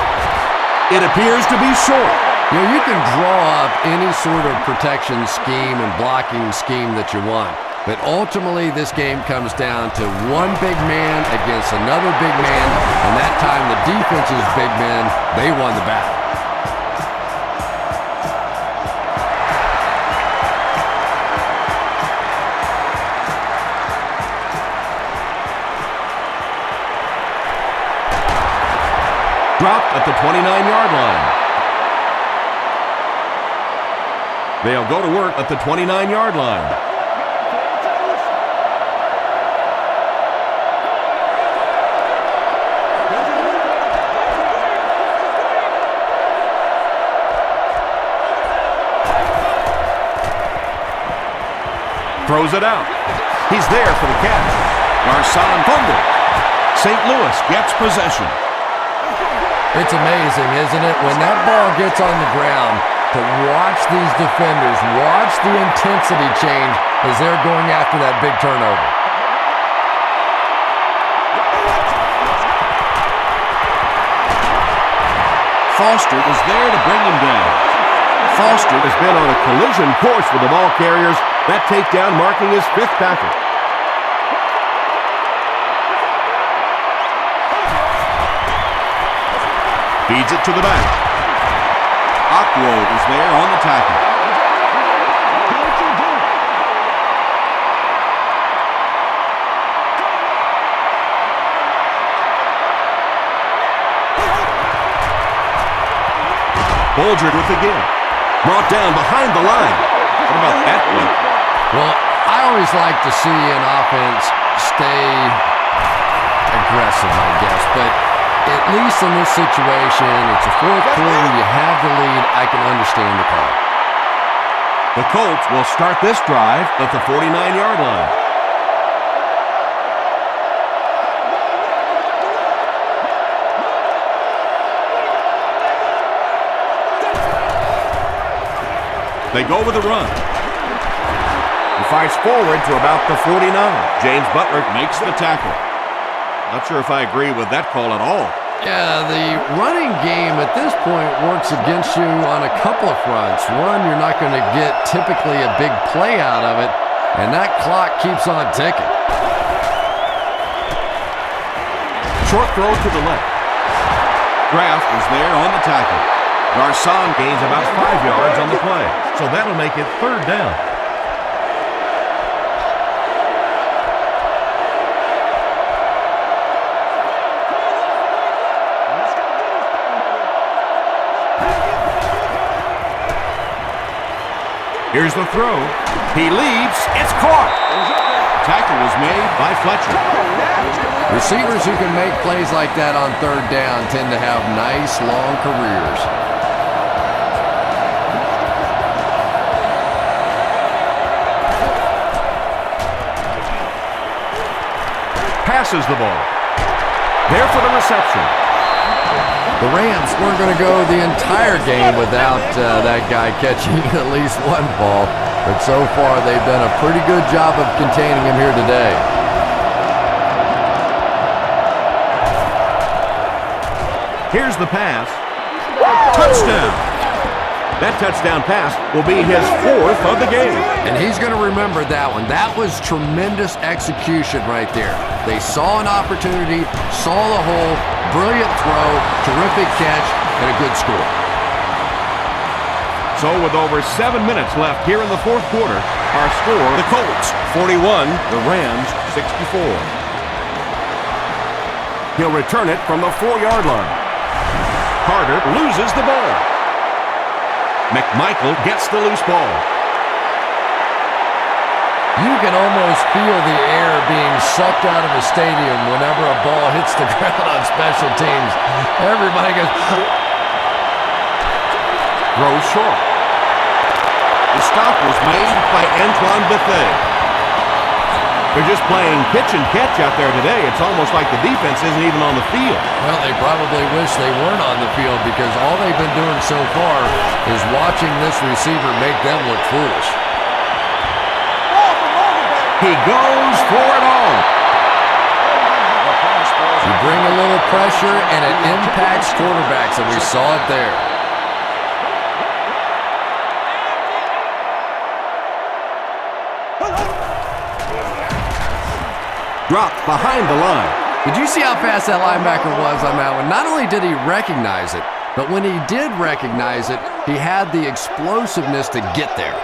It appears to be short. You know, you can draw up any sort of protection scheme and blocking scheme that you want. But ultimately, this game comes down to one big man against another big man, and that time the defense's big men, they won the battle. Dropped at the 29-yard line. They'll go to work at the 29-yard line. Throws it out. He's there for the catch. Garcon fumbled. St. Louis gets possession. It's amazing, isn't it? When that ball gets on the ground, to watch these defenders, watch the intensity change as they're going after that big turnover. Foster was there to bring him down. Foster has been on a collision course with the ball carriers. That takedown marking his 5th tackle. Feeds it to the back. Ockwold is there on the tackle. Bolgered with the give. Brought down behind the line. What about that one? Well, I always like to see an offense stay aggressive, I guess, but at least in this situation, it's a 4th quarter, you have the lead, I can understand the call. The Colts will start this drive at the 49-yard line. They go with a run. He fires forward to about the 49. James Butler makes the tackle. Not sure if I agree with that call at all. Yeah, the running game at this point works against you on a couple of fronts. One, you're not going to get typically a big play out of it, and that clock keeps on ticking. Short throw to the left. Kraft is there on the tackle. Garcon gains about 5 yards on the play, so that'll make it 3rd down. Here's the throw. He leaps. It's caught. Tackle was made by Fletcher. Receivers who can make plays like that on 3rd down tend to have nice, long careers. Passes the ball. There for the reception. The Rams weren't going to go the entire game without that guy catching at least one ball, but so far they've done a pretty good job of containing him here today. Here's the pass. Touchdown. That touchdown pass will be his 4th of the game. And he's going to remember that one. That was tremendous execution right there. They saw an opportunity, saw the hole, brilliant throw, terrific catch, and a good score. So with over 7 minutes left here in the 4th quarter, our score, the Colts 41, the Rams 64. He'll return it from the 4-yard line. Carter loses the ball. McMichael gets the loose ball. You can almost feel the air being sucked out of a stadium whenever a ball hits the ground on special teams. Everybody goes... Throws short. The stop was made by Antoine Bethea. They're just playing pitch and catch out there today. It's almost like the defense isn't even on the field. Well, they probably wish they weren't on the field because all they've been doing so far is watching this receiver make them look foolish. He goes for it all. You bring a little pressure and it impacts quarterbacks, and we saw it there. Dropped behind the line. Did you see how fast that linebacker was on that one? Not only did he recognize it, but when he did recognize it, he had the explosiveness to get there.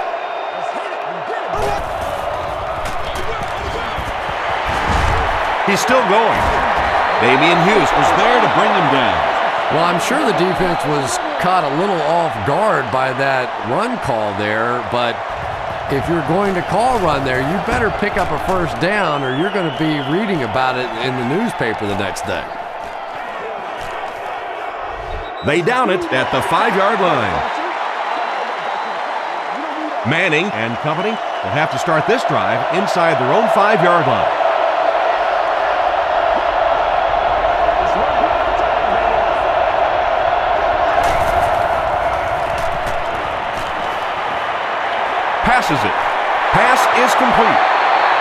He's still going. Damian Hughes was there to bring him down. Well, I'm sure the defense was caught a little off guard by that run call there, but if you're going to call run there, you better pick up a first down or you're going to be reading about it in the newspaper the next day. They down it at the 5-yard line. Manning and company will have to start this drive inside their own 5-yard line. Passes it. Pass is complete.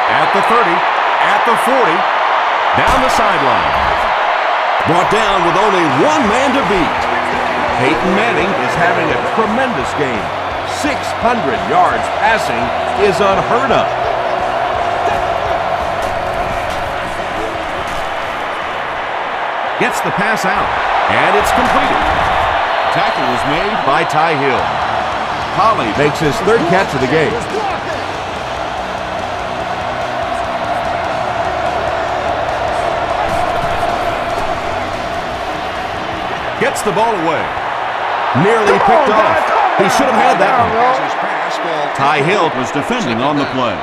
At the 30, at the 40, down the sideline. Brought down with only one man to beat. Peyton Manning is having a tremendous game. 600 yards passing is unheard of. Gets the pass out, and it's completed. Tackle was made By Ty Hill. Holly makes his third catch of the game. Gets the ball away. Nearly picked off. He should have had that one. Ty Hill was defending on the play.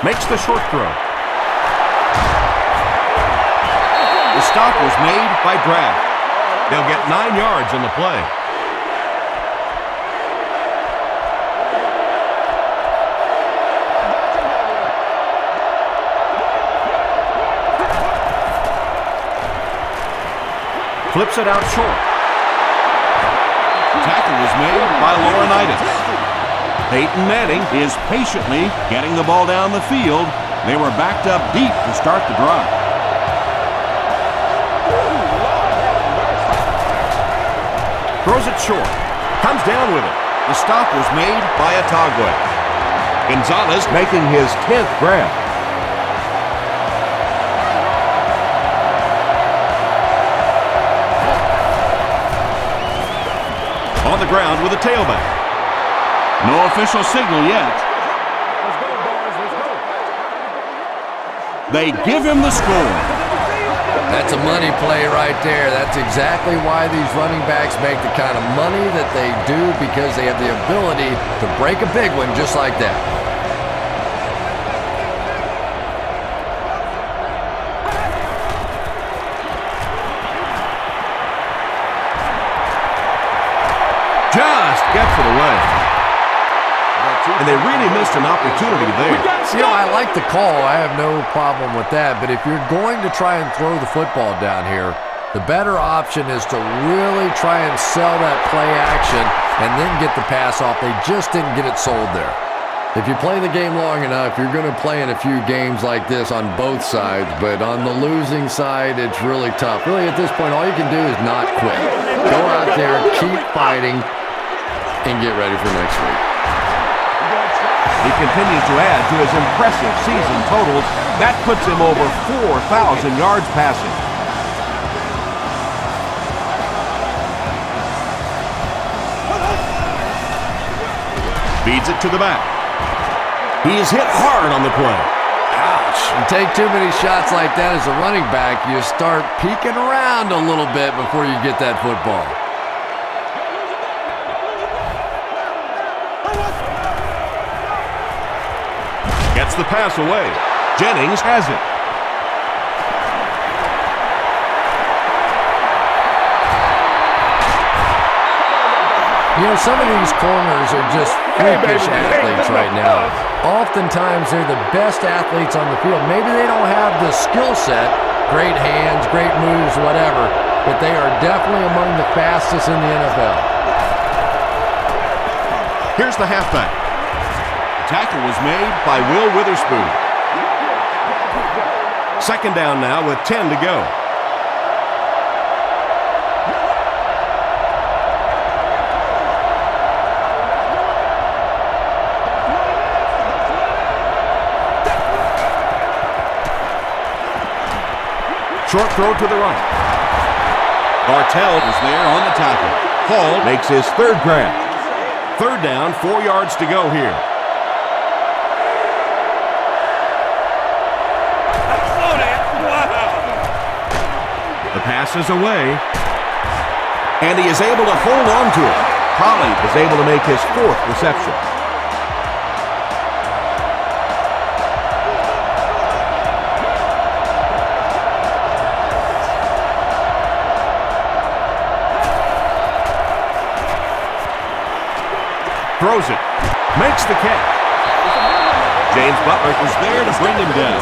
Makes the short throw. The stop was made by Draft. They'll get 9 yards on the play. Flips it out short. Tackle was made by Laurinaitis. Peyton Manning is patiently getting the ball down the field. They were backed up deep to start the drive. Throws it short. Comes down with it. The stop was made by Atagwe. Gonzalez making his 10th grab. On the ground with a tailback. No official signal yet. They give him the score. That's a money play right there. That's exactly why these running backs make the kind of money that they do, because they have the ability to break a big one just like that. Just gets it away. And they really missed an opportunity there. You know, I like the call. I have no problem with that. But if you're going to try and throw the football down here, the better option is to really try and sell that play action and then get the pass off. They just didn't get it sold there. If you play the game long enough, you're going to play in a few games like this on both sides. But on the losing side, it's really tough. Really, at this point, all you can do is not quit. Go out there, keep fighting, and get ready for next week. He continues to add to his impressive season totals. That puts him over 4,000 yards passing. Feeds it to the back. He is hit hard on the play. Ouch. You take too many shots like that as a running back, you start peeking around a little bit before you get that football. Gets the pass away. Jennings has it. You know, some of these corners are just freakish athletes right now. Oftentimes, they're the best athletes on the field. Maybe they don't have the skill set, great hands, great moves, whatever, but they are definitely among the fastest in the NFL. Here's the halfback. Tackle was made by Will Witherspoon. Second down now with 10 to go. Short throw to the right. Bartell is there on the tackle. Hall makes his third grab. Third down, 4 yards to go here. The pass is away, and he is able to hold on to it. Pollard is able to make his fourth reception. Throws it, makes the catch. James Butler is there to bring him down.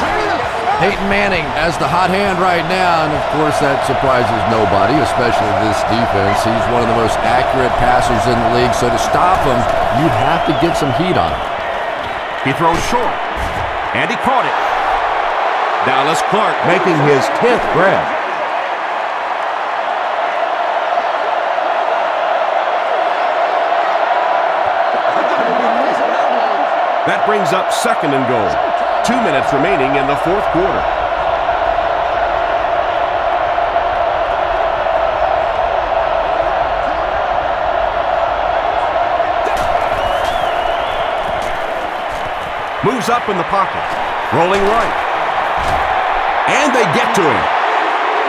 Peyton Manning as the hot hand right now, and of course that surprises nobody, especially this defense. He's one of the most accurate passers in the league, so to stop him, you have to get some heat on him. He throws short, and he caught it. Dallas Clark making his 10th grab. That brings up second and goal. 2 minutes remaining in the fourth quarter. Moves up in the pocket, rolling right. And they get to him.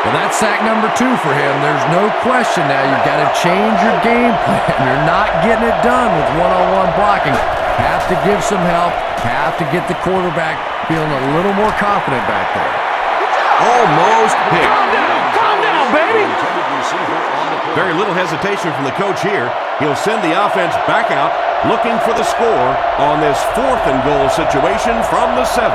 Well, that's sack number 2 for him. There's no question now. You've got to change your game plan. You're not getting it done with one-on-one blocking. Have to give some help. Have to get the quarterback feeling a little more confident back there. Almost picked. Calm down, baby. Very little hesitation from the coach here. He'll send the offense back out, looking for the score on this fourth and goal situation from the 7.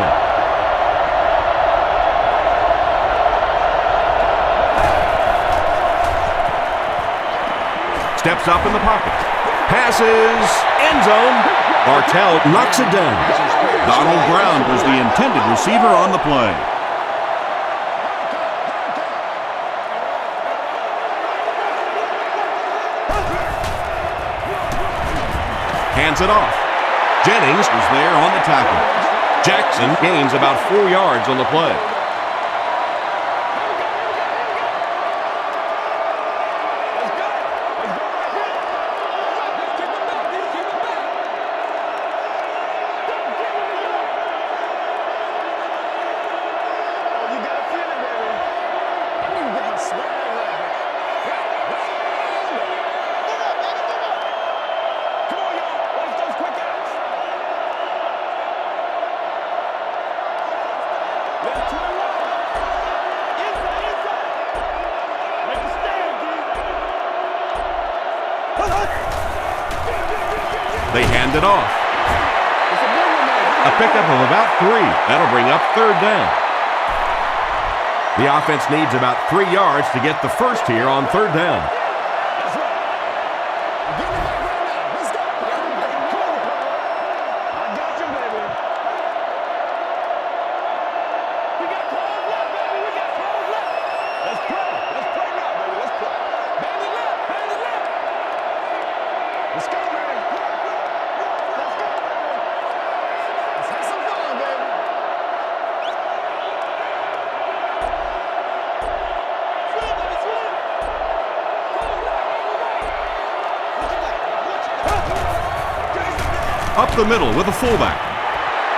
Steps up in the pocket. Passes. End zone. Bartell knocks it down. Donald Brown was the intended receiver on the play. Hands it off. Jennings Was there on the tackle. Jackson gains about 4 yards on the play. They hand it off. A pickup of about 3. That'll bring up third down. The offense needs about 3 yards to get the first here on third down. Up the middle with a fullback.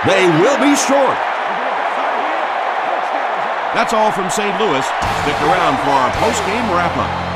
They will be short. That's all from St. Louis. Stick around for our post-game wrap-up.